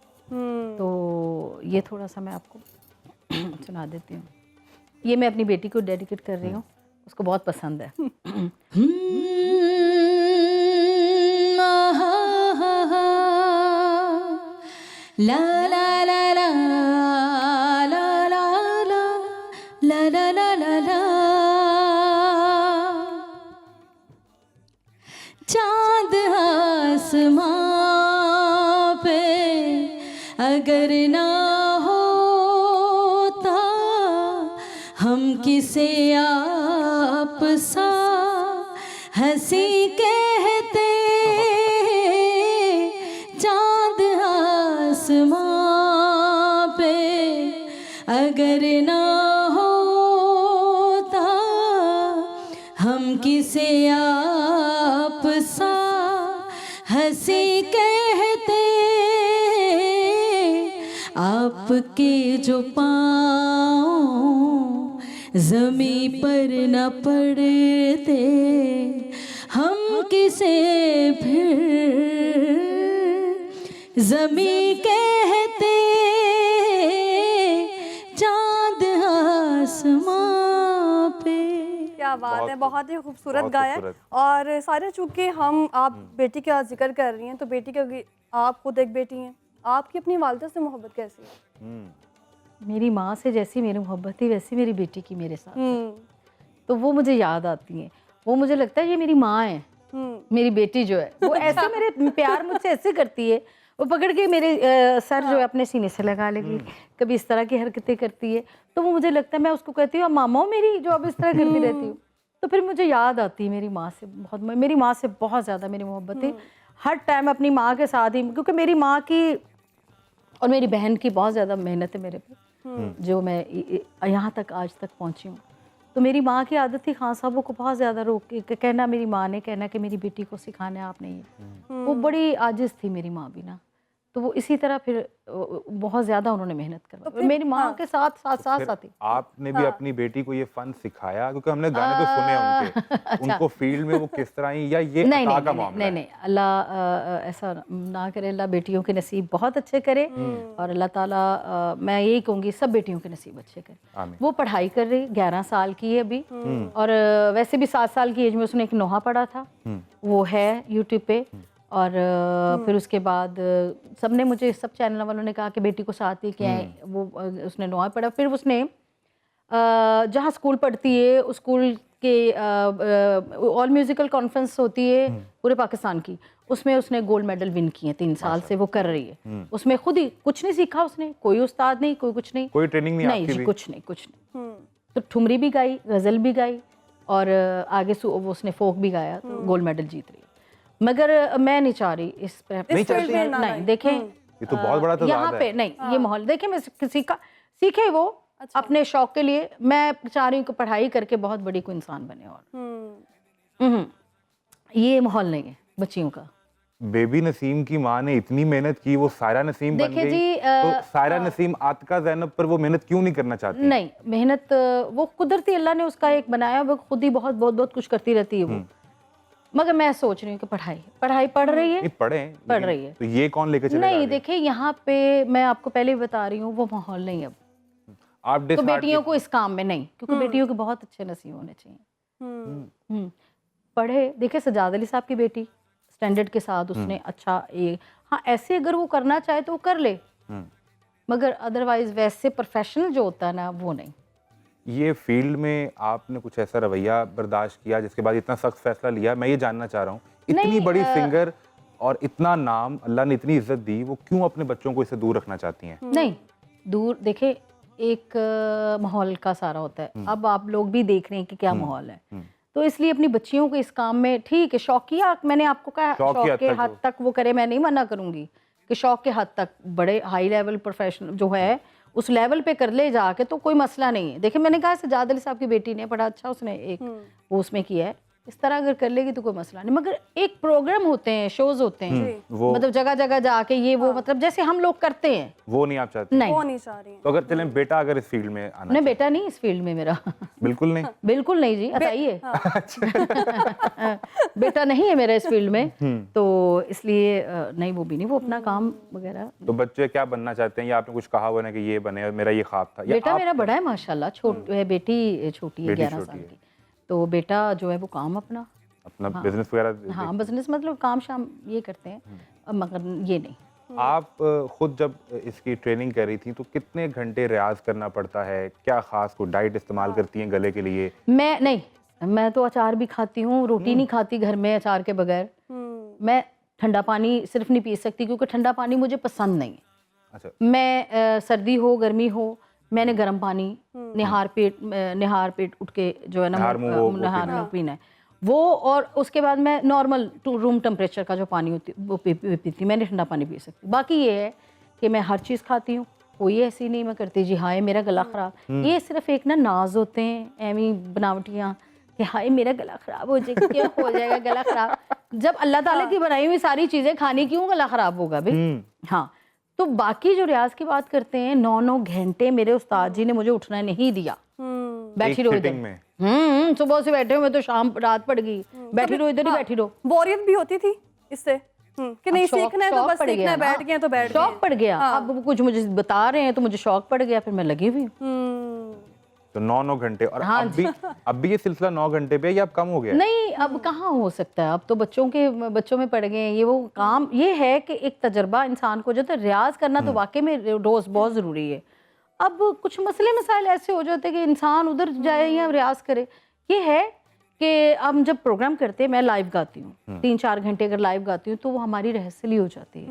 तो ये थोड़ा सा मैं आपको सुना देती हूँ। ये मैं अपनी बेटी को डेडिकेट कर रही हूँ, उसको बहुत पसंद है। ला ला ला ला ला ला ला ला ला ला ला ला। चांद आसमां पे अगर ना होता, हम किसे आप सा हंसी कहते हम किसे आप सा हंसी कहते, आपके जो पाँव जमी पर न पड़ते, हम किसे फिर जमी कहते, चांद आसमां पे। क्या बात है, बहुत ही खूबसूरत बहुत गाया है। खूबसूरत। और सारा चूंकि हम आप बेटी का जिक्र कर रही हैं तो बेटी का आप खुद एक बेटी हैं, आपकी अपनी वालिदा से मोहब्बत कैसी है? मेरी माँ से जैसी मेरी मोहब्बत थी वैसी मेरी बेटी की मेरे साथ है। तो वो मुझे याद आती हैं, वो मुझे लगता है ये मेरी माँ है। मेरी बेटी जो है वो ऐसे मेरे प्यार मुझसे ऐसे करती है, वो पकड़ के मेरे सर जो है अपने सीने से लगा लेगी, कभी इस तरह की हरकतें करती है। तो वो मुझे लगता है मैं उसको कहती हूँ मामा मेरी जो अब इस तरह करती रहती हूँ, तो फिर मुझे याद आती है मेरी माँ से बहुत। मेरी माँ से बहुत ज़्यादा मेरी मोहब्बत है, हर टाइम अपनी माँ के साथ ही, क्योंकि मेरी माँ की और मेरी बहन की बहुत ज़्यादा मेहनत है मेरे पे, जो मैं यहाँ तक आज तक पहुँची हूँ। तो मेरी माँ की आदत थी खान साहबों को बहुत ज़्यादा रोक के कहना, मेरी माँ ने कहना कि मेरी बेटी को सिखाना है आपने ये। वो बड़ी आजिज़ थी मेरी माँ भी ना, तो वो इसी तरह फिर बहुत ज़्यादा उन्होंने मेहनत करवाई मेरी माँ के साथ साथ साथ साथ ही। आपने भी अपनी बेटी को ये फन सिखाया? क्योंकि हमने गाने तो सुने उनके, उनको फील्ड में वो किस तरह ही, या ये नहीं अता नहीं का नहीं मामला नहीं है? नहीं, अल्लाह ऐसा ना करे, अल्लाह बेटियों के नसीब बहुत अच्छे करे, और अल्लाह ताला मैं यही कहूँगी सब बेटियों के नसीब अच्छे करे। आमीन। वो पढ़ाई कर रही, 11 साल की है अभी, और वैसे भी 7 साल की एज में उसने एक नोहा पढ़ा था, वो है यूट्यूब पे। और फिर उसके बाद सबने मुझे, सब चैनल वालों ने कहा कि बेटी को साथ ही क्या है, वो उसने नोहा पढ़ा। फिर उसने जहाँ स्कूल पढ़ती है उस स्कूल के ऑल म्यूजिकल कॉन्फ्रेंस होती है पूरे पाकिस्तान की, उसमें उसने गोल्ड मेडल विन किए। 3 साल से वो कर रही है, उसमें खुद ही कुछ नहीं सीखा उसने, कोई उस्ताद नहीं, कोई कुछ नहीं, कोई ट्रेनिंग नहीं आपकी जी, भी? कुछ नहीं। तो ठुमरी भी गाई, गज़ल भी गाई, और आगे वो उसने फोक भी गाया, तो गोल्ड मेडल जीत रही है। मगर मैं नहीं चाह रही इस नहीं चाहती हैं? नहीं, देखें ये तो बहुत बड़ा तज़ाद यहाँ है। पे नहीं, ये माहौल देखें, मैं किसी का सीखे वो अपने शौक के लिए, मैं चाह रही हूँ कि पढ़ाई करके बहुत बड़ी कोई इंसान बने। और ये माहौल नहीं है बच्चियों का। बेबी नसीम की माँ ने इतनी मेहनत की, वो सायरा नसीम बन देखिए गई, जी, तो सायरा नसीम आतिका ज़ैनब पर वो मेहनत क्यों नहीं करना चाहती? नहीं, मेहनत वो कुदरती अल्लाह ने उसका एक बनाया, वो खुद ही बहुत बहुत बहुत कुछ करती रहती है वो। मगर मैं सोच रही हूँ कि पढ़ाई पढ़ रही है, नहीं पढ़ें, पढ़ रही है। तो ये कौन लेके चलेगा नहीं आगे? देखिए, यहाँ पे मैं आपको पहले भी बता रही हूँ, वो माहौल नहीं अब आप तो डिसहार्ट बेटियों को इस काम में नहीं, क्योंकि बेटियों के बहुत अच्छे नसीब होने चाहिए। पढ़े, देखिए सजाद अली साहब की बेटी स्टैंडर्ड के साथ उसने अच्छा हाँ, ऐसे अगर वो करना चाहे तो वो कर ले, मगर अदरवाइज वैसे प्रोफेशनल जो होता है ना, वो नहीं। ये फील्ड में आपने कुछ ऐसा रवैया बर्दाश्त किया जिसके बाद इतना सख्त फैसला लिया? मैं ये जानना चाह रहा हूँ, इतनी नहीं, बड़ी सिंगर और इतना नाम, अल्लाह ने इतनी इज्जत दी, वो क्यों अपने बच्चों को इससे दूर रखना चाहती हैं? नहीं, दूर देखे, एक माहौल का सारा होता है। अब आप लोग भी देख रहे हैं कि क्या माहौल है, तो इसलिए अपनी बच्चियों को इस काम में, ठीक है शौकिया, मैंने आपको कहा शौक के हद तक वो करे, मैं नहीं मना करूंगी कि शौक के हद तक, बड़े हाई लेवल प्रोफेशनल जो है उस लेवल पे कर ले जाके, तो कोई मसला नहीं है। देखिए मैंने कहा सजाद अली साहब की बेटी ने बड़ा अच्छा उसने एक वो उसमें किया है, इस तरह अगर कर लेगी तो कोई मसला नहीं। मगर एक प्रोग्राम होते हैं, शोज होते हैं, वो मतलब जगह जगह जाके ये वो, मतलब जैसे हम लोग करते हैं, वो नहीं आप चाहते? नहीं वो नहीं चाह रही हैं। तो अगर चलें बेटा अगर इस फील्ड में आना नहीं, बेटा नहीं इस फील्ड में मेरा बिल्कुल नहीं? बिल्कुल नहीं जी, बताइए। बेटा नहीं है मेरा इस फील्ड में, तो इसलिए नहीं, वो भी नहीं, वो अपना काम वगैरह। तो बच्चे क्या बनना चाहते हैं, या आपने कुछ कहा हुआ ना कि ये बने, मेरा ये ख्वाब था? या बेटा आप मेरा बड़ा है माशाल्लाह, है बेटी छोटी है, बेटी 11 छोटी साल है। की। तो बेटा जो है वो काम अपना, अपना बिजनेस वगैरह हाँ बिजनेस, मतलब काम शाम ये करते हैं, मगर ये नहीं। आप खुद जब इसकी ट्रेनिंग कर रही थी तो कितने घंटे रियाज करना पड़ता है? क्या खास कोई डाइट इस्तेमाल करती हैं गले के लिए? मैं नहीं, मैं तो अचार भी खाती हूँ, रोटी नहीं खाती घर में अचार के बगैर। मैं ठंडा पानी सिर्फ नहीं पी सकती, क्योंकि ठंडा पानी मुझे पसंद नहीं है। अच्छा, मैं सर्दी हो गर्मी हो, मैंने गर्म पानी निहार पेट उठ के जो है ना, निहार मुंह वो निहार पीना है। मुंह पीना है वो, और उसके बाद मैं नॉर्मल रूम टेम्परेचर का जो पानी होती वो पीती, मैंने ठंडा पानी पी सकती। बाकी ये है कि मैं हर चीज़ खाती हूँ, कोई ऐसी नहीं मैं करती जी हाँ ये मेरा गला ख़राब, ये सिर्फ एक ना नाज होते हैं, एवी बनावटियाँ कि हाय मेरा गला खराब हो जाएगा, क्यों हो जाएगा गला खराब? जब अल्लाह ताला की बनाई हुई सारी चीजें खानी, क्यों गला खराब होगा भाई? हाँ, तो बाकी जो रियाज की बात करते हैं, 9-9 घंटे मेरे उस्ताद जी ने मुझे उठना नहीं दिया, बैठी रहो इधर में। सुबह से बैठे हुए तो शाम रात पड़ गई, बैठी रहो इधर ही बैठी रहो। बोरियत भी होती थी इससे कि नहीं सीखना है तो बस सीखना है, बैठ गए तो बैठ गए। शौक पड़ गया, अब वो कुछ मुझे बता रहे हैं तो मुझे शौक पड़ गया, फिर मैं लगी हुई हूँ। तो 9-9 घंटे। और हाँ अब भी ये सिलसिला 9 घंटे पे, या अब कम हो गया? नहीं, अब कहाँ हो सकता है, अब तो बच्चों में पड़ गए हैं ये वो काम। ये है कि एक तजर्बा इंसान को जो तो रियाज करना तो वाकई में रोज बहुत जरूरी है। अब कुछ मसले मसाइल ऐसे हो जाते हैं कि इंसान उधर जाए या रियाज करे। ये है कि हम जब प्रोग्राम करते हैं, मैं लाइव गाती हूँ 3-4 घंटे अगर लाइव गाती हूँ तो वो हमारी रिहर्सली हो जाती है।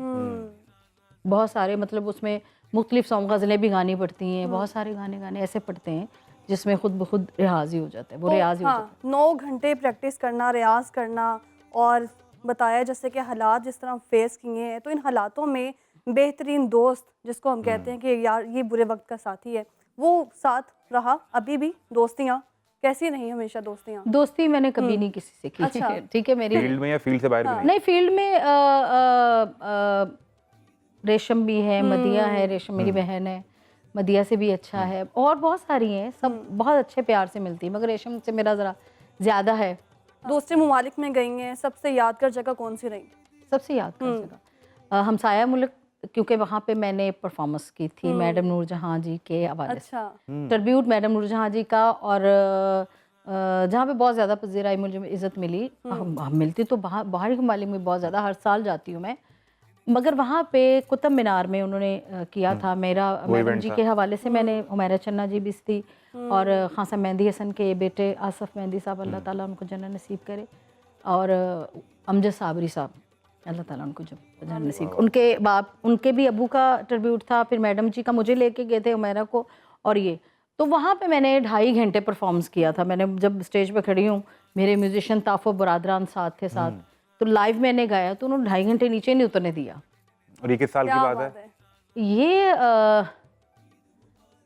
बहुत सारे मतलब उसमें मुख्तलिफ सॉन्ग गज़लें भी गानी पड़ती हैं, बहुत सारे गाने ऐसे पड़ते हैं जिसमें खुद ब खुद रियाज ही हो जाता है, वो रियाज ही हो जाता है। 9 घंटे प्रैक्टिस करना, रियाज करना, और बताया जैसे कि हालात जिस तरह फेस किए हैं, तो इन हालातों में बेहतरीन दोस्त जिसको हम कहते हैं कि यार ये बुरे वक्त का साथी है, वो साथ रहा। अभी भी दोस्तियाँ कैसी नहीं, हमेशा दोस्तियाँ? दोस्ती मैंने कभी नहीं किसी से की। अच्छा। ठीक है, मेरी फील्ड में या फील्ड से बाहर भी नहीं? नहीं, फील्ड में रेशम भी है, मदिया है, रेशम मेरी बहन है, मदिया से भी अच्छा है, और बहुत सारी हैं, सब बहुत अच्छे प्यार से मिलती है, मगर रेशम से मेरा ज़रा ज़्यादा है। दूसरे ममालिक में गई हैं, सबसे यादगार जगह कौन सी रही? सबसे यादगार जगह हमसाया मुल्क, क्योंकि वहाँ पे मैंने परफॉर्मेंस की थी मैडम नूरजहाँ जी के हवाले से, ट्रिब्यूट मैडम नूरजहाँ जी का, और जहाँ पे बहुत ज़्यादा पज़ीराई मुझे इज़्ज़त मिली। मिलती तो बाहरी ममालिक में बहुत ज़्यादा, हर साल जाती हूँ मैं, मगर वहाँ पे कुतुब मीनार में उन्होंने किया था मेरा मैडम जी के हवाले से। मैंने हुमैरा चन्ना जी भी थी, और खान साहब मेहंदी हसन के बेटे आसफ मेहंदी साहब, अल्लाह ताला उनको जन्नत नसीब करे, और अमजद साबरी साहब, अल्लाह ताला उनको जन्नत नसीब। उनके बाप, उनके भी अबू का ट्रिब्यूट था, फिर मैडम जी का मुझे लेके गए थे हुमैरा को, और ये तो वहाँ पे मैंने 2.5 घंटे परफॉर्मेंस किया था। मैंने जब स्टेज पे खड़ी हूँ, मेरे म्यूजिशियन ताफो बरादरान साथ थे साथ, तो लाइव मैंने गाया तो उन्होंने 2.5 घंटे नीचे नहीं उतरने दिया। और ये किस साल की बात है?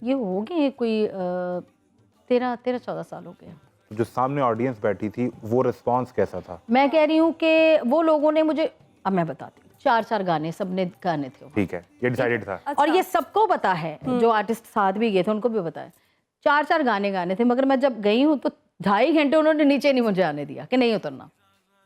ये हो गए कोई 13-14 साल हो गए। जो सामने ऑडियंस बैठी थी, वो रिस्पांस कैसा था? मैं कह रही हूँ कि वो लोगों ने मुझे, अब मैं बताती हूँ, 4-4 गाने सबने गाने थे। ठीक है, ये डिसाइडेड था। और ये सबको पता है, जो आर्टिस्ट साथ भी गए थे उनको भी पता है, 4-4 गाने थे, मगर मैं जब गई हूँ तो 2.5 घंटे उन्होंने नीचे नहीं मुझे आने दिया कि नहीं उतरना।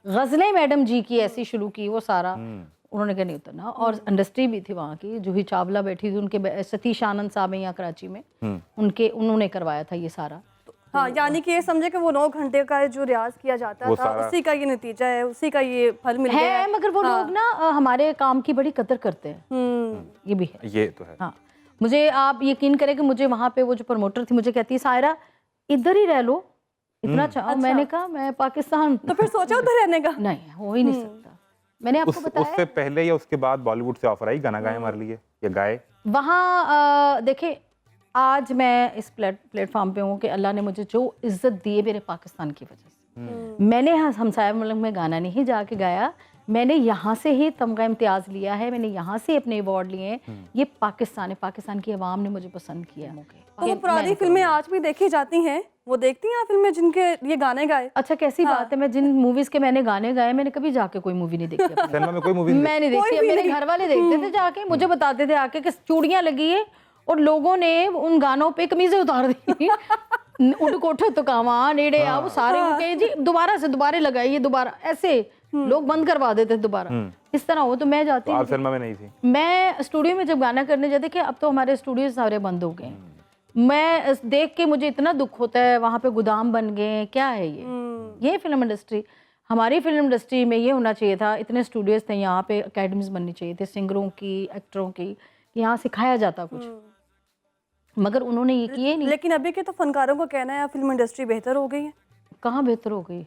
गज़लें मैडम जी की ऐसी शुरू की, वो सारा उन्होंने कहा नहीं उतरना। और इंडस्ट्री भी थी वहाँ की, जूही चावला बैठी थी, उनके सतीश आनंद साहब हैं यहाँ कराची में, उन्होंने करवाया था ये सारा। हाँ, यानी कि ये समझे कि वो 9 घंटे का जो रियाज किया जाता था, उसी का ये नतीजा है, उसी का ये फल मिल गया है। मगर वो लोग ना हमारे काम की बड़ी कदर करते हैं, ये भी है। ये तो है। हाँ, मुझे आप यकीन करें कि मुझे वहाँ पे वो जो प्रमोटर थी मुझे कहती है, सायरा इधर ही रह लो, इतना चाहो। मैंने कहा मैं पाकिस्तान, तो फिर सोचा उधर रहने का? नहीं, हो ही नहीं सकता। मैंने आपको बताया उससे पहले या उसके बाद बॉलीवुड से ऑफर आई गाना गाए हमारे लिए, या गाए? वहाँ देखे, आज मैं इस प्लेटफॉर्म पे हूँ कि अल्लाह ने मुझे जो इज्जत दी है मेरे पाकिस्तान की वजह से। मैंने हमसाया मुल्क में गाना नहीं जाके गाया, मैंने यहाँ से ही तमगा इम्तियाज़ लिया है, मैंने यहाँ से अपने अवार्ड लिए हैं। ये पाकिस्तान है, पाकिस्तान की आवाम ने मुझे पसंद किया। तो वो पुरानी फिल्में आज भी देखी जाती हैं, वो देखती हैं फिल्में जिनके ये गाने गाए? अच्छा, कैसी बात है, मैं जिन मूवीज के मैंने गाने गाए, मैंने कभी जाके कोई मूवी नहीं देखी। सिनेमा में कोई मूवी मैं नहीं देखती, मेरे घर वाले देखते थे जाके, मुझे बताते थे आके कि चूड़ियां लगी है और लोगों ने उन गानों पे कमीजें उतार दी। उठ कोठो तो कामा नेड़े आ, वो सारे उनके जी दोबारा लगाइए, दोबारा ऐसे लोग बंद करवा देते दोबारा, इस तरह हो। तो मैं जाती, आप सिनेमा में नहीं थी? मैं स्टूडियो में जब गाना करने जाती कि अब तो हमारे स्टूडियो सारे बंद हो गए। मैं देख के मुझे इतना दुख होता है, वहाँ पे गोदाम बन गए, क्या है ये फिल्म इंडस्ट्री। हमारी फिल्म इंडस्ट्री में ये होना चाहिए था, इतने स्टूडियोज थे, यहाँ पे अकेडमीज बननी चाहिए थे सिंगरों की, एक्टरों की, यहाँ सिखाया जाता कुछ, मगर उन्होंने ये किए नहीं। लेकिन अभी के तो फनकारों को कहना है फिल्म इंडस्ट्री बेहतर हो गई है। कहाँ बेहतर हो गई?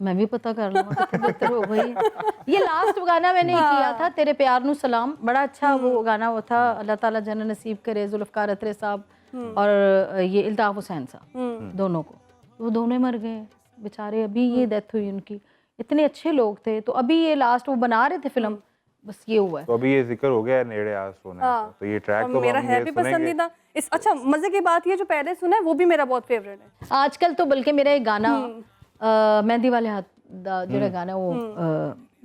मैं भी पता कर लूँगा कितनी बेहतर हो गई। ये लास्ट गाना मैंने किया था, तेरे प्यार नू सलाम, बड़ा अच्छा वो गाना वो था। अल्लाह ताला जन्नत नसीब करे जुल्फ़कार अतरे साहब और ये इल्ताफ़ हुसैन साहब, दोनों को। वो दोनों मर गए बेचारे, अभी ये डेथ हुई उनकी। इतने अच्छे लोग थे। तो अभी ये लास्ट वो बना रहे थे फिल्म, बस ये हुआ है। तो अभी ये जिक्र हो गया है नेड़े आज सोने का, हाँ। तो ये ट्रैक और तो मेरा हम है ये भी सुनेंगे। पसंदीदा। इस अच्छा मजे की बात ये जो पहले सुना है वो भी मेरा बहुत फेवरेट है। आजकल तो बल्कि मेरा एक गाना मेहंदी वाले हाथ दा ਜਿਹੜਾ गाना वो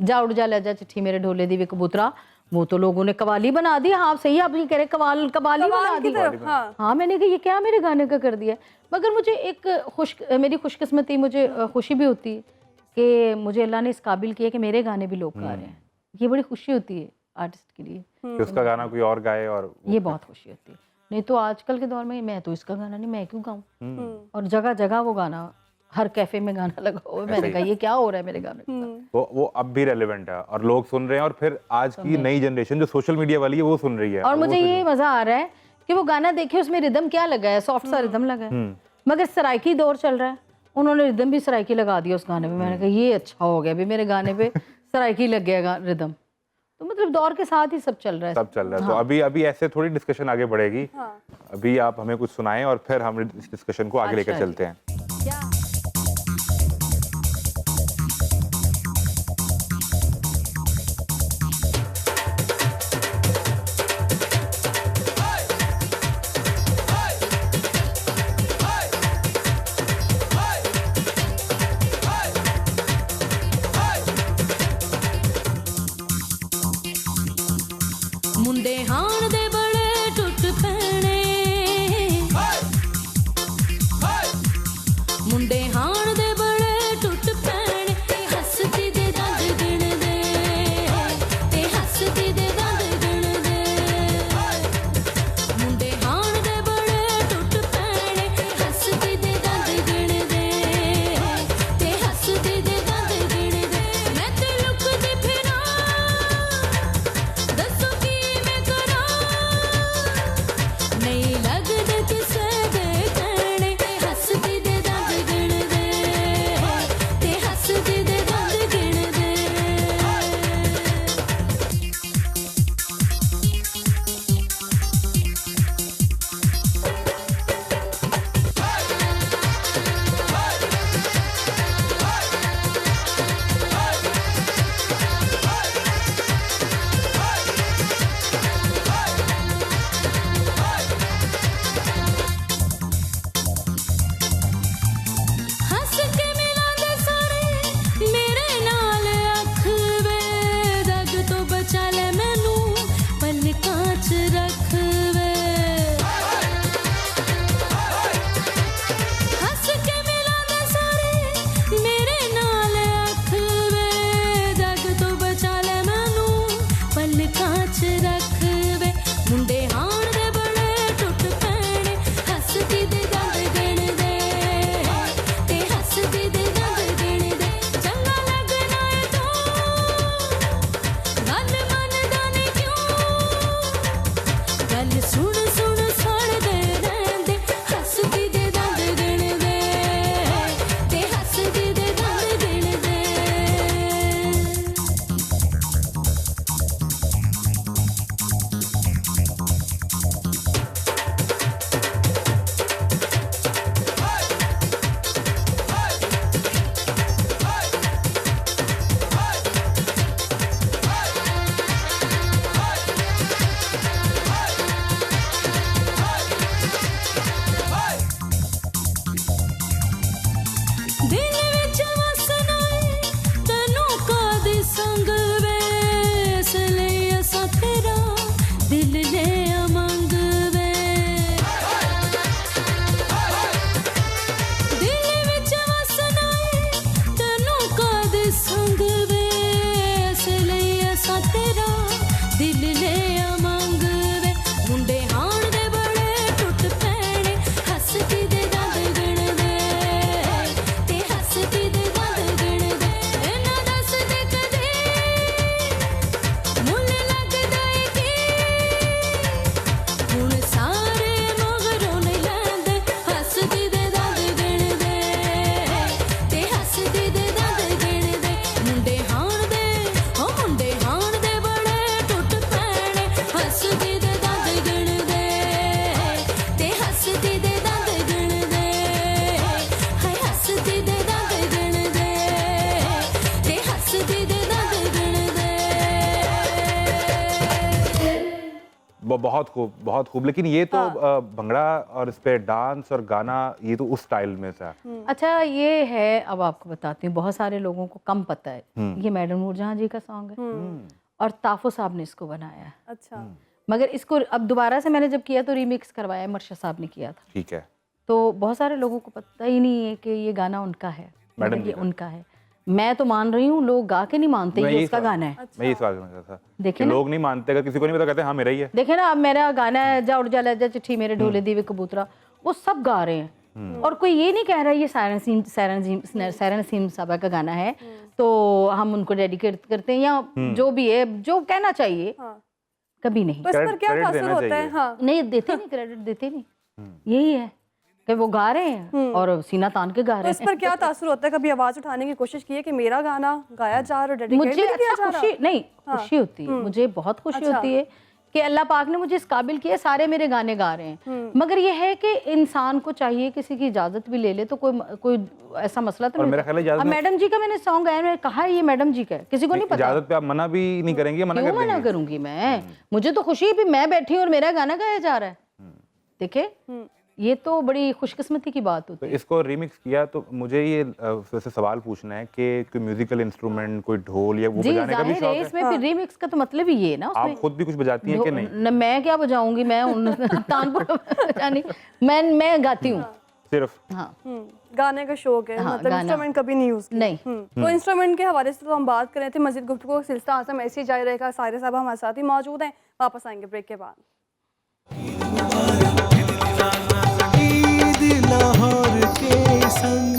जा उड़ जा ले जा चिट्ठी मेरे ढोले दी वे कबूतरा, वो तो लोगों ने कवाली बना दी। हाँ सही आप ये कह रहे कवाली बना दी। हाँ मैंने कहा ये क्या मेरे गाने का कर दिया। मगर मुझे एक मेरी खुशकिस्मती, मुझे खुशी भी होती है कि मुझे अल्लाह ने इस काबिल किया कि मेरे गाने भी लोग गा रहे हैं। ये बड़ी खुशी होती है आर्टिस्ट के लिए कि उसका गाना कोई और गाए, और ये बहुत खुशी होती है। नहीं तो आजकल के दौर में मैं तो इसका गाना नहीं, मैं क्यों गाऊं। और जगह जगह वो गाना, हर कैफे में गाना लगा हुआ है। मैंने कहा ये क्या हो रहा है मेरे गाने के साथ। तो वो अब भी रेलेवेंट है और लोग सुन रहे हैं, और फिर आज की नई जनरेशन जो सोशल मीडिया वाली है वो सुन रही है। और मुझे ये मजा आ रहा है कि वो गाना देखे, उसमें रिदम क्या लगा है, सॉफ्ट सा रिदम लगा है। मगर सराइकी दौर चल रहा है, उन्होंने रिदम भी सराइकी लगा दिया उस गाने पे। मैंने कहा ये अच्छा हो गया, अभी मेरे गाने पे सराइकी लग गया रिदम। तो मतलब दौर के साथ ही सब चल रहा है। सब चल रहा है। तो अभी ऐसे थोड़ी डिस्कशन आगे बढ़ेगी। अभी आप हमें कुछ सुनाएं और फिर हम इस डिस्कशन को आगे लेकर चलते हैं। ਮੁੰਡੇ ਹਾਣ ਦੇ ਬੜੇ ਟੁੱਟ ਪੈਣੇ, ਮੁੰਡੇ ਹਾਣ ਦੇ ਬੜੇ ਟੁੱਟ ਪੈਣੇ, ਤੇ ਹੱਸਦੀ ਦੇ ਦੰਦ ਗਿਣਦੇ, ਤੇ ਹੱਸਦੀ ਦੇ ਦੰਦ ਗਿਣਦੇ। ਮੁੰਡੇ ਹਾਣ ਦੇ ਬੜੇ ਟੁੱਟ ਪੈਣੇ, ਹੱਸਦੀ ਦੇ ਦੰਦ ਗਿਣਦੇ, ਤੇ ਹੱਸਦੀ ਦੇ ਦੰਦ ਗਿਣਦੇ। ਮੈਂ ਤੇ ਲੁਕਦੀ ਫਿਰਾਂ, ਦੱਸੋ ਕੀ ਮੈਂ ਕਰਾਂ, ਨਹੀਂ ਲੱਗਦੇ ਕਿਸੇ ਦੇ ਕਹਿਣੇ, ਤੇ ਹੱਸਦੀ ਦੇ ਦੰਦ ਗਿਣਦੇ, ਤੇ ਹੱਸਦੀ ਦੇ ਦੰਦ ਗਿਣਦੇ। ਹੱਸ ਕੇ ਮਿਲਾਂਦੇ ਸਾਰੇ ਮੇਰੇ ਨਾਲ ਅੱਖ ਵੇ, ਦਗ ਤੋਂ ਬਚਾ ਲੈ ਮੈਨੂੰ ਪਲਕਾਂ 'ਚ ਰੱਖ ਵੇ। ਹੱਸ ਕੇ ਮਿਲਾਂਦੇ ਸਾਰੇ ਮੇਰੇ ਨਾਲ ਅੱਖ ਵੇ, ਦਗ ਤੋਂ ਬਚਾ ਲੈ ਮੈਨੂੰ ਪਲਕਾਂ 'ਚ ਰੱਖ ਵੇ। ਮੁੰਡੇ ਹਾਣ ਦੇ ਬੜੇ ਟੁੱਟ ਪੈਣੇ, ਹੱਸਦੀ ਦੇ ਦੰਦ ਗਿਣਦੇ, ਤੇ ਹੱਸਦੀ ਦੇ ਦੰਦ ਗਿਣਦੇ। ਚੰਗਾ ਲੱਗਣਾ ਏ ਤੂੰ ਗੱਲ ਮੰਨਦਾ ਨੀ ਕਿਉਂ, ਗੱਲ ਸੁਣ ਸੁਣ ਸੜਦੇ ਰਹਿੰਦੇ, ਹੱਸਦੀ ਦੇ ਦੰਦ ਗਿਣਦੇ, ਤੇ ਹੱਸਦੀ ਦੇ ਦੰਦ ਗਿਣਦੇ। ਦਿਲ ਵਿੱਚ ਵਸਣਾ ਏ ਤੈਨੂੰ ਕਾਹਦੀ ਸੰਗ ਵੇ, ਇਸ ਲਈ ਅਸਾਂ ਤੇਰਾ ਦਿਲ ਲੈ ਮੰਗ ਵੇ। ਦਿਲ ਵਿੱਚ ਵਸਣਾ ਏ ਤੈਨੂੰ ਕਾਹਦੀ ਸੰਗ ਵੇ, ਇਸ ਲਈ ਅਸਾਂ ਤੇਰਾ ਦਿਲ ਲੈ ਮੰਗ ਵੇ। ਮੁੰਡੇ ਹਾਣ ਦੇ ਬੜੇ ਟੁੱਟ ਪੈਣੇ, ਹੱਸਦੀ ਦੇ ਦੰਦ ਗਿਣਦੇ, ਤੇ ਹੱਸਦੀ ਦੇ ਦੰਦ ਗਿਣਦੇ। ਇਹਨਾਂ ਦੱਸਦੇ ਕਦੇ ਮੁੱਲ ਲੱਗਦਾ ਏ ਕੀ, ਹੁਣ ਸਾਰੇ ਮਗਰੋਂ ਨਹੀਂ ਲੈਂਦੇ, ਹੱਸਦੀ ਦੇ ਦੰਦ ਗਿਣਦੇ, ਤੇ ਹੱਸਦੀ ਦੇ ਦੰਦ ਗਿਣਦੇ। ਮੁੰਡੇ बहुत खूब, बहुत खूब। लेकिन ये तो भंगड़ा और इस पे डांस और गाना, ये तो उस स्टाइल में था। अच्छा ये है, अब आपको बताती हूँ, बहुत सारे लोगों को कम पता है, ये मैडम नूरजहां जी का सॉन्ग है और ताफो साहब ने इसको बनाया है। अच्छा, मगर इसको अब दोबारा से मैंने जब किया तो रीमिक्स करवाया, मर्शद साहब ने किया था। ठीक है। तो बहुत सारे लोगों को पता ही नहीं है कि ये गाना उनका है, मैडम मगर जी ये का। उनका है। मैं तो मान रही हूँ, लोग गा के नहीं मानते मैं ये यही उसका सवाल- गाना है। मैं ये सवाल करना चाहता था देखे कि ना? लोग नहीं मानते, अगर किसी को नहीं पता कहते हाँ मेरा ही है। देखे ना, अब मेरा गाना है जा उड़ जा ले जा चिट्ठी मेरे ढोले दीवे कबूतरा, वो सब गा रहे हैं और कोई ये नहीं कह रहा ये सायरा नसीम साहबा का गाना है तो हम उनको डेडिकेट करते हैं या जो भी है, जो कहना चाहिए। हाँ। कभी नहीं, तो इस पर Credit- क्या credit तासुर देना होता है? चाहिए। हाँ, नहीं देते नहीं, क्रेडिट देते नहीं। यही है कि वो गा रहे हैं और सीना तान के गा तो रहे इस हैं। पर क्या तासुर होता है? कभी आवाज उठाने की कोशिश की है कि मेरा गाना गाया जा रहा है और डेडिकेट मुझे भी नहीं किया अच्छा जा रहा? खुशी नहीं, खुशी होती है, मुझे बहुत खुशी अच्छा। होती है कि अल्लाह पाक ने मुझे इस काबिल किया, सारे मेरे गाने गा रहे हैं। मगर ये है कि इंसान को चाहिए किसी की इजाजत भी ले ले तो कोई ऐसा मसला तो और नहीं मेरा होता। ख्याल है इजाजत अब में- मैडम जी का मैंने सॉन्ग गाया, मैंने कहा ये मैडम जी का है, किसी को नहीं पता। इजाजत पे आप मना भी नहीं करेंगे, मना क्यों कर मना देंगे। करूंगी मैं? मुझे तो खुशी है भी मैं बैठी हूँ और मेरा गाना गाया जा रहा है। देखे, ये तो बड़ी खुशकिस्मती की बात होती तो है। इसको रीमिक्स किया तो मुझे ये वैसे सवाल पूछना है कि कोई म्यूजिकल इंस्ट्रूमेंट, कोई ढोल या वो जी बजाने का भी जाहिर है, शौक इसमें फिर रीमिक्स का तो मतलब ही ये है ना, उसमें आप खुद भी कुछ बजाती हैं कि नहीं? न, मैं क्या बजाऊंगी, मैं तानपुर बजानी, मैं गाती हूँ। सिर्फ हाँ गाने का शौक है, हाँ, मतलब गाना। इंस्ट्रूमेंट कभी नहीं यूज किया। नहीं। तो इंस्ट्रूमेंट के हवाले से तो हम बात कर रहे थे, मस्जिद गुफ्तगू का सिलसिला आसा ऐसे ही जारी रहेगा। सारे साहब हमारे साथ ही मौजूद हैं, वापस आएंगे ब्रेक के बाद। ईद लाहौर के संग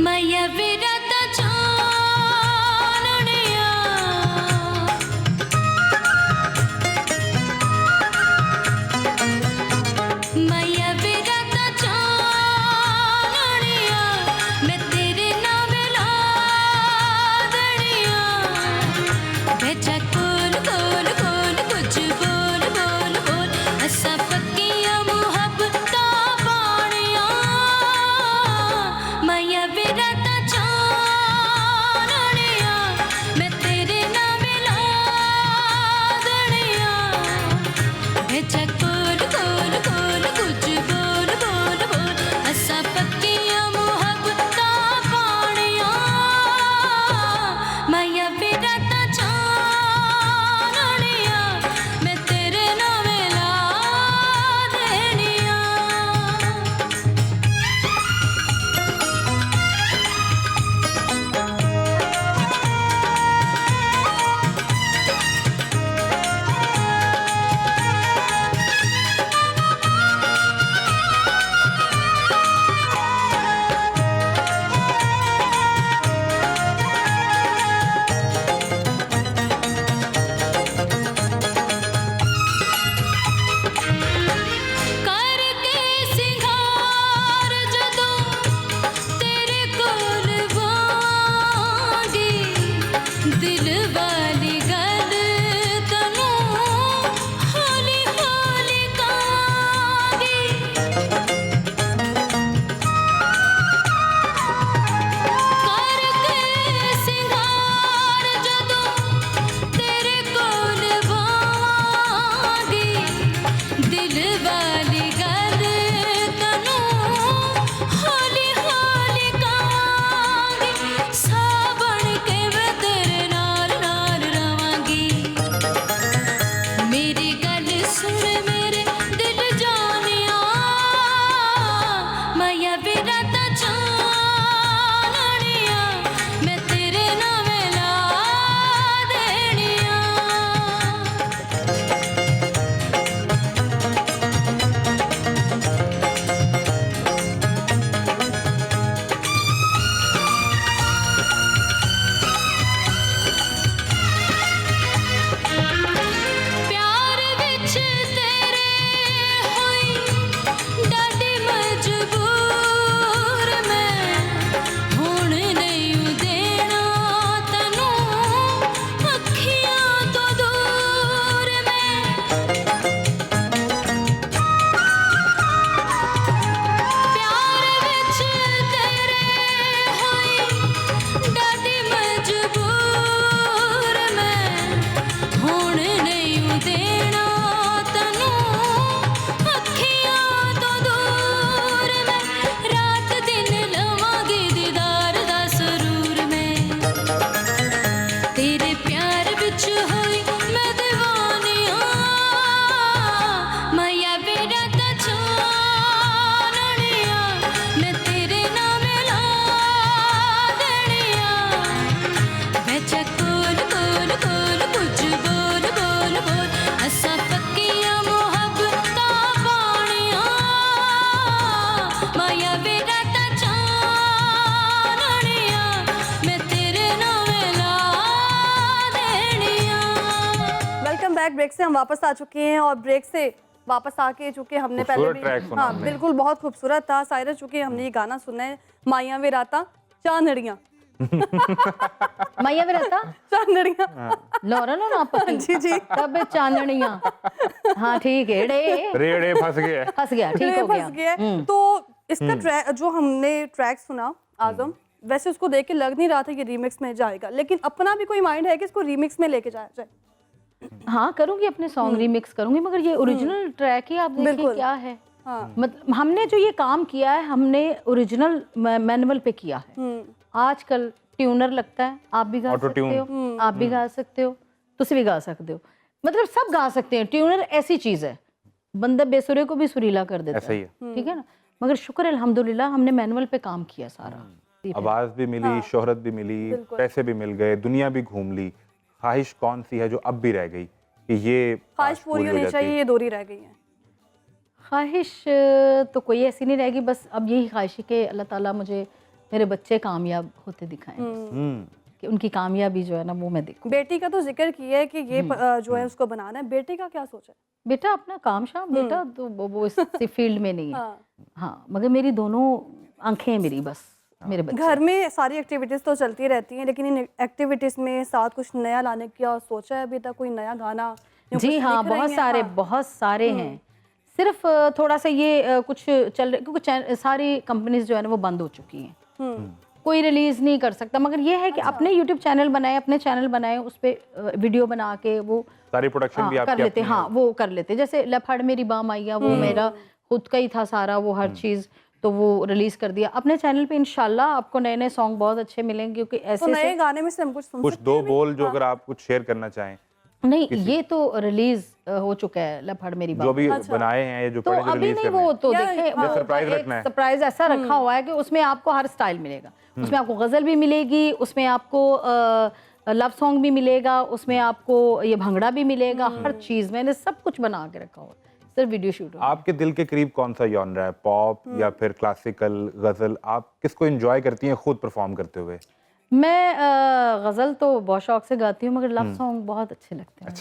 मैया विरत चानणिया मैया विरत चानणिया मैं तेरे नाम लादणिया बेचा कोल कोल कोल कुछ बोल बोल बोल असा पक्कियां मुहब्बतां पाणिया मैया विरत चानणिया मैं तेरे नाम लादणिया बेचा कोल कोल कोल कुछ बोल बोल बोल असा पक्कियां मुहब्बतां पाणिया मैया विरत चानणिया मैं तेरे नाम लादणिया करके सिंगार जदों तेरे कोल वांगी दिल वाली गल तनू हौली हौली कांगी करके सिंगार जदों तेरे कोल वांगी दिल वाली गल तनू हौली हौली कांगी साबण के मैं तेरे नाल नाल बैक ब्रेक से हम वापस आ चुके हैं और ब्रेक से वापस आके चूंकि हमने पहले खूबसूरत ट्रैक सुना हाँ हमने। बिल्कुल बहुत खूबसूरत था सायरा, चूंकि हमने ये गाना सुना है माइया वे राता चांदड़ियाँ मैया में रहता चांदड़ियाँ लौरन और आप जी जी तब चांदनिया। हाँ ठीक है, रे रेड़े फंस गए। फंस गया, ठीक हो फंस गया। गया। तो इसका ट्रैक जो हमने ट्रैक सुना आजम, वैसे उसको देख के लग नहीं रहा था कि रीमिक्स में जाएगा, लेकिन अपना भी कोई माइंड है कि इसको रीमिक्स में लेके जाया जाए। हाँ करूंगी, अपने सॉन्ग रिमिक्स करूंगी, मगर ये ओरिजिनल ट्रैक ही आप देखिए बिल्कुल। क्या है। हाँ। मतलब हमने जो ये काम किया है हमने ओरिजिनल मैनुअल पे किया है। आजकल ट्यूनर लगता है, आप भी गा Auto सकते tune। हो, आप भी गा सकते हो, तुम भी गा सकते हो, मतलब सब गा सकते हैं। ट्यूनर ऐसी चीज है, बंदा बेसुरे को भी सुरीला कर देता ऐसा ही है, ठीक है ना। मगर शुक्र अल्हम्दुलिल्लाह हमने मैनुअल पे काम किया सारा। आवाज भी मिली, शोहरत भी मिली, पैसे भी मिल गए, दुनिया भी घूम ली। ख्वाहिश कौन सी है जो अब भी रह गई कि ये ख्वाहिश पूरी होनी चाहिए, ये दूरी रह गई है। ख्वाहिश तो कोई ऐसी नहीं रहेगी, बस अब यही ख्वाहिश है कि अल्लाह ताला मुझे मेरे बच्चे कामयाब होते दिखाएं, कि उनकी कामयाबी जो है ना वो मैं देखूं। बेटी का तो जिक्र किया है कि ये जो है उसको बनाना है, बेटे का क्या सोचा है? बेटा अपना काम शाम, बेटा तो वो इस फील्ड में नहीं है। हाँ। हाँ मगर मेरी दोनों आंखें हैं मेरी, बस मेरे बच्चे। घर में सारी एक्टिविटीज तो चलती रहती हैं, लेकिन इन एक्टिविटीज में साथ कुछ नया लाने का सोचा है अभी तक? कोई नया गाना या जी कुछ हाँ, लिख रही बहुत हैं? सारे हाँ। बहुत सारे हैं। सिर्फ थोड़ा सा ये कुछ चल रहे, क्योंकि सारी कंपनीज जो है ना वो बंद हो चुकी हैं, कोई रिलीज नहीं कर सकता। मगर ये है कि अपने यूट्यूब चैनल बनाए, अपने चैनल बनाए, उस पर वीडियो बना के वो सारी प्रोडक्शन भी कर आपकी लेते। अपनी हाँ वो कर लेते, जैसे लफड़ मेरी बाम आइया वो मेरा खुद का ही था सारा, वो हर चीज तो वो रिलीज कर दिया अपने चैनल पे। इंशाल्लाह आपको नए नए सॉन्ग बहुत अच्छे मिलेंगे, क्योंकि तो ऐसे नए गाने में से हम कुछ सुन कुछ सकते दो हैं अभी? बोल जो अगर आप कुछ शेयर करना चाहें, नहीं, ये तो रिलीज हो चुका है लफड़ मेरी जो बाम। भी बनाए हैं या जो तो पड़े जो अभी रिलीज नहीं, करने वो हैं। तो या- देखें, हाँ, वो सरप्राइज रखना है। सरप्राइज ऐसा रखा हुआ है कि उसमें आपको हर स्टाइल मिलेगा। उसमें आपको गजल भी मिलेगी, उसमें आपको लव सॉन्ग भी मिलेगा, उसमें आपको ये भंगड़ा भी मिलेगा, हर चीज मैंने सब कुछ बना के रखा हुआ है, सिर्फ वीडियो शूट हो। आपके दिल के करीब कौन सा जॉनर है, पॉप या फिर क्लासिकल, गजल? आप किसको एंजॉय करती हैं खुद परफॉर्म करते हुए? मैं गजल तो बहुत शौक से गाती हूँ, मगर लव सॉन्ग बहुत अच्छे लगते हैं।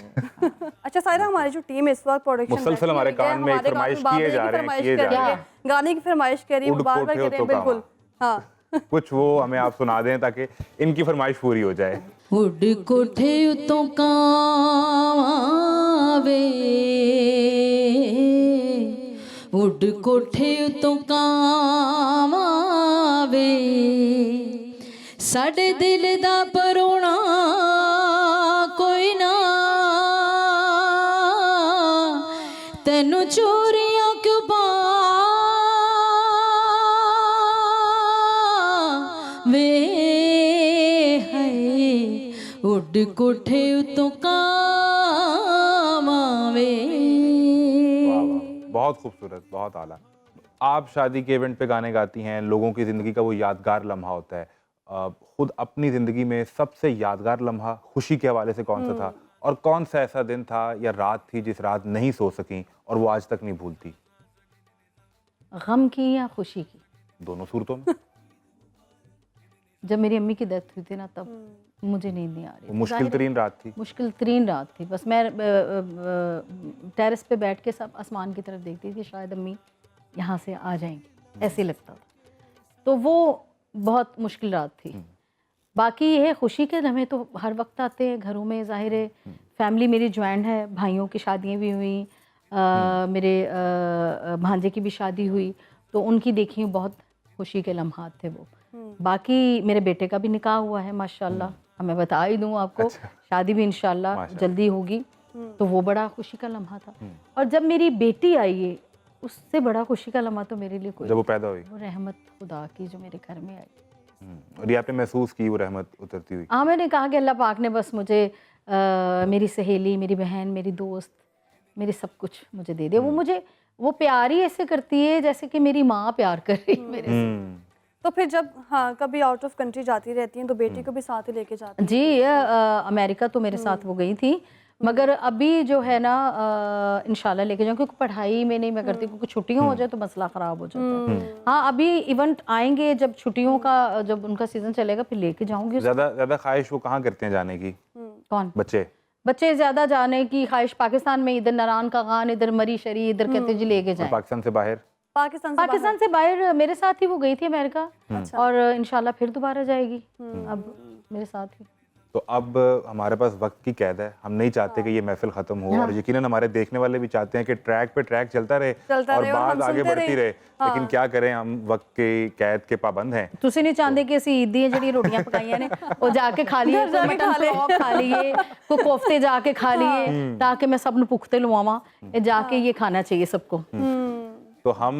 अच्छा सायरा, हमारी जो टीम इस वक्त प्रोडक्शन मुसलसल हमारे कान में फरमाइश किए जा रहे हैं, किए जा रहे हैं। गाने की फरमाइश करिए, उड़ बार बार कोठे करें। तो बिल्कुल हाँ। कुछ वो हमें आप सुना दें ताकि इनकी फरमाइश पूरी हो जाए। उड़ कोठे उतों कावे, उड़ कोठे उतों कावे, साडे दिल दा परोना कोई ना, तैनू चोरियां क्यों वे है, उड़ कोठे उतों कावे। वाह वाह, बहुत खूबसूरत, बहुत आला। आप शादी के इवेंट पे गाने गाती हैं, लोगों की ज़िंदगी का वो यादगार लम्हा होता है। खुद अपनी ज़िंदगी में सबसे यादगार लम्हा खुशी के हवाले से कौन सा था, और कौन सा ऐसा दिन था या रात थी जिस रात नहीं सो सकी और वो आज तक नहीं भूलती? गम की या खुशी की? दोनों सूरतों में। जब मेरी अम्मी की डेथ हुई थी ना, तब मुझे नींद नहीं आ रही वो थी। मुश्किल जाहिर है, तरीन रात थी। मुश्किल तरीन रात थी। बस मैं टेरेस पे बैठ के सब आसमान की तरफ देखती थी, शायद अम्मी यहाँ से आ जाएंगी, ऐसे लगता था। तो वो बहुत मुश्किल रात थी। बाकी ये है, खुशी के लम्हे तो हर वक्त आते हैं घरों में। ज़ाहिर है फैमिली मेरी ज्वाइंट है, भाइयों की शादियाँ भी हुई, मेरे भांजे की भी शादी हुई, तो उनकी देखी हूँ, बहुत खुशी के लम्हात थे वो। बाकी मेरे बेटे का भी निकाह हुआ है माशाल्लाह, मैं बता ही दूँ आपको। शादी भी इंशाल्लाह जल्दी होगी, तो वो बड़ा खुशी का लम्हा था। और जब मेरी बेटी आई है, उससे बड़ा खुशी का लम्हा तो मेरे लिए कोई, जब वो पैदा हुई, वो रहमत खुदा की जो मेरे घर में आई। और ये आपने महसूस की वो रहमत उतरती हुई? हाँ, मैंने कहा कि अल्लाह पाक ने बस मुझे मेरी सहेली, मेरी बहन, मेरी दोस्त, मेरी सब कुछ मुझे दे दिया। वो मुझे वो प्यार ही ऐसे करती है जैसे कि मेरी माँ प्यार कर रही है मेरे से। तो फिर जब हाँ कभी आउट ऑफ कंट्री जाती रहती हैं तो बेटी को भी साथ ही लेके जाती हैं? जी, अमेरिका तो मेरे साथ वो गई थी, मगर अभी जो है ना इंशाल्लाह लेके जाऊँ, क्योंकि पढ़ाई में नहीं मैं करती, क्योंकि छुट्टियाँ हो जाए तो मसला ख़राब हो जाता है। हाँ, अभी इवेंट आएंगे जब छुट्टियों का, जब उनका सीज़न चलेगा, फिर लेके जाऊँगी। ज़्यादा ख्वाहिश वो कहाँ करते हैं जाने की? कौन? बच्चे? बच्चे ज़्यादा जाने की ख्वाहिश पाकिस्तान में, इधर नारान का खान, इधर मरी शरी, इधर कहते जी लेके और जाएं। पाकिस्तान से बाहर? पाकिस्तान से बाहर मेरे साथ ही वो गई थी अमेरिका, और इंशाल्लाह फिर दोबारा जाएगी अब मेरे साथ ही। तो अब हमारे पास वक्त की कैद है, हम नहीं चाहते कि ये महफिल खत्म हो, और यकीनन हमारे देखने वाले भी चाहते हैं कि ट्रैक पे ट्रैक चलता रहे और बात आगे बढ़ती रहे, लेकिन क्या करें, हम वक्त की कैद के पाबंद हैं। तुसी नहीं चाहते कि ਅਸੀਂ ईदी ਜਿਹੜੀ ਰੋਟੀਆਂ ਪਕਾਈਆਂ ਨੇ ਉਹ ਜਾ ਕੇ ਖਾ ਲਈਏ, ਕੋਈ ਮਟਨ ਪਲਾਓ ਖਾ ਲਈਏ, ਕੋਈ ਕੋਫਤੇ ਜਾ ਕੇ ਖਾ ਲਈਏ, ताकि मैं सब ਨੂੰ ਭੁੱਖ ਤੇ ਲਵਾਵਾਂ, ਇਹ ਜਾ के ये खाना चाहिए सबको। तो हम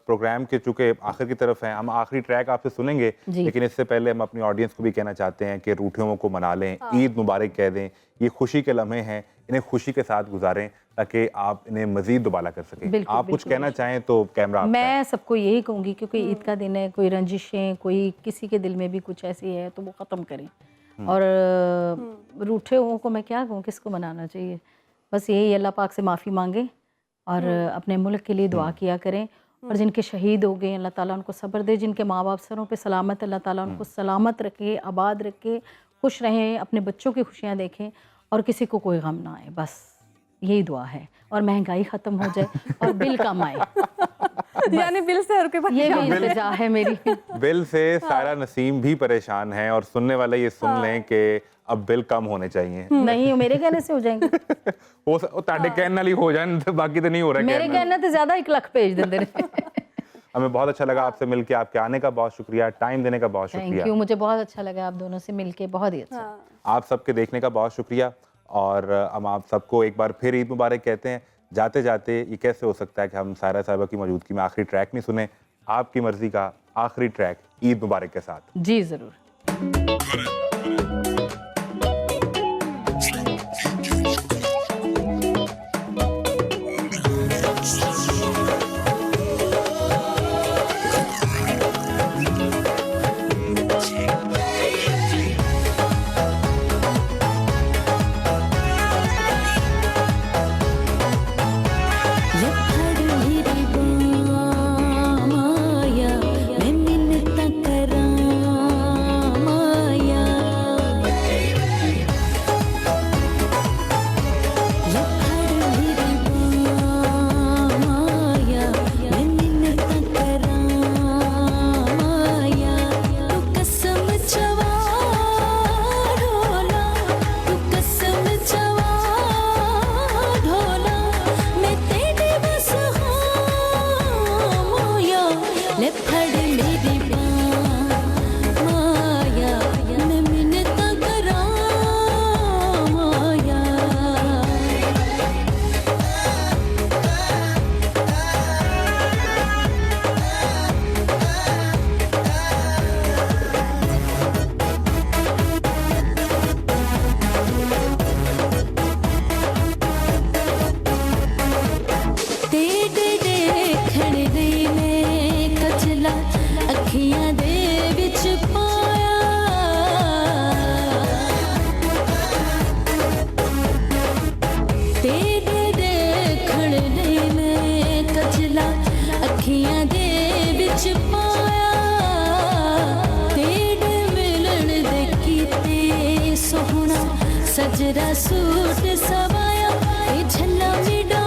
प्रोग्राम के चूंकि आखिर की तरफ हैं, हम आखिरी ट्रैक आपसे सुनेंगे, लेकिन इससे पहले हम अपनी ऑडियंस को भी कहना चाहते हैं कि रूठियों को मना लें, ईद मुबारक कह दें, ये खुशी के लम्हे हैं, इन्हें खुशी के साथ गुजारें ताकि आप इन्हें मजीद दुबाला कर सकें। आप कुछ कहना चाहें तो कैमरा आपका है। मैं सबको यही कहूँगी, क्योंकि ईद का दिन है, कोई रंजिशें, कोई किसी के दिल में भी कुछ ऐसी है तो वो ख़त्म करें, और रूठे हुओं को मैं क्या कहूँ, किसको मनाना चाहिए, बस यही अल्लाह पाक से माफ़ी मांगे और अपने मुल्क के लिए दुआ किया करें, और जिनके शहीद हो गए अल्लाह ताला उनको सब्र दे, जिनके माँ बाप सरों पे सलामत, अल्लाह ताला उनको सलामत रखे, आबाद रखे, खुश रहें, अपने बच्चों की खुशियाँ देखें, और किसी को कोई गम ना आए, बस यही दुआ है, और महंगाई ख़त्म हो जाए और बिल कम आए। यानी बिल से हर कोई ये भी इल्तिजा है मेरी। बिल से सारा नसीम भी परेशान है, और सुनने वाले ये सुन लें कि अब बिल कम होने चाहिए। नहीं, मेरे कहने से हो जाएंगे। वो ताड़े कहने वाली हो जाए, बाकी तो नहीं हो रहा। मेरे कहने तो ज्यादा 1 लाख भेज देंगे। हमें बहुत अच्छा लगा आपसे मिलके, आपके आने का बहुत शुक्रिया, टाइम देने का बहुत थैंक शुक्रिया। यू, मुझे बहुत अच्छा लगा आप दोनों से मिलके, बहुत ही अच्छा। आप सबके देखने का बहुत शुक्रिया, और हम आप सबको एक बार फिर ईद मुबारक कहते हैं। जाते जाते ये कैसे हो सकता है कि हम सायरा साहिबा की मौजूदगी में आखिरी ट्रैक नहीं सुने, आपकी मर्जी का आखिरी ट्रैक ईद मुबारक के साथ। जी जरूर। सजरा सूट सवाया, झल्ला मिडा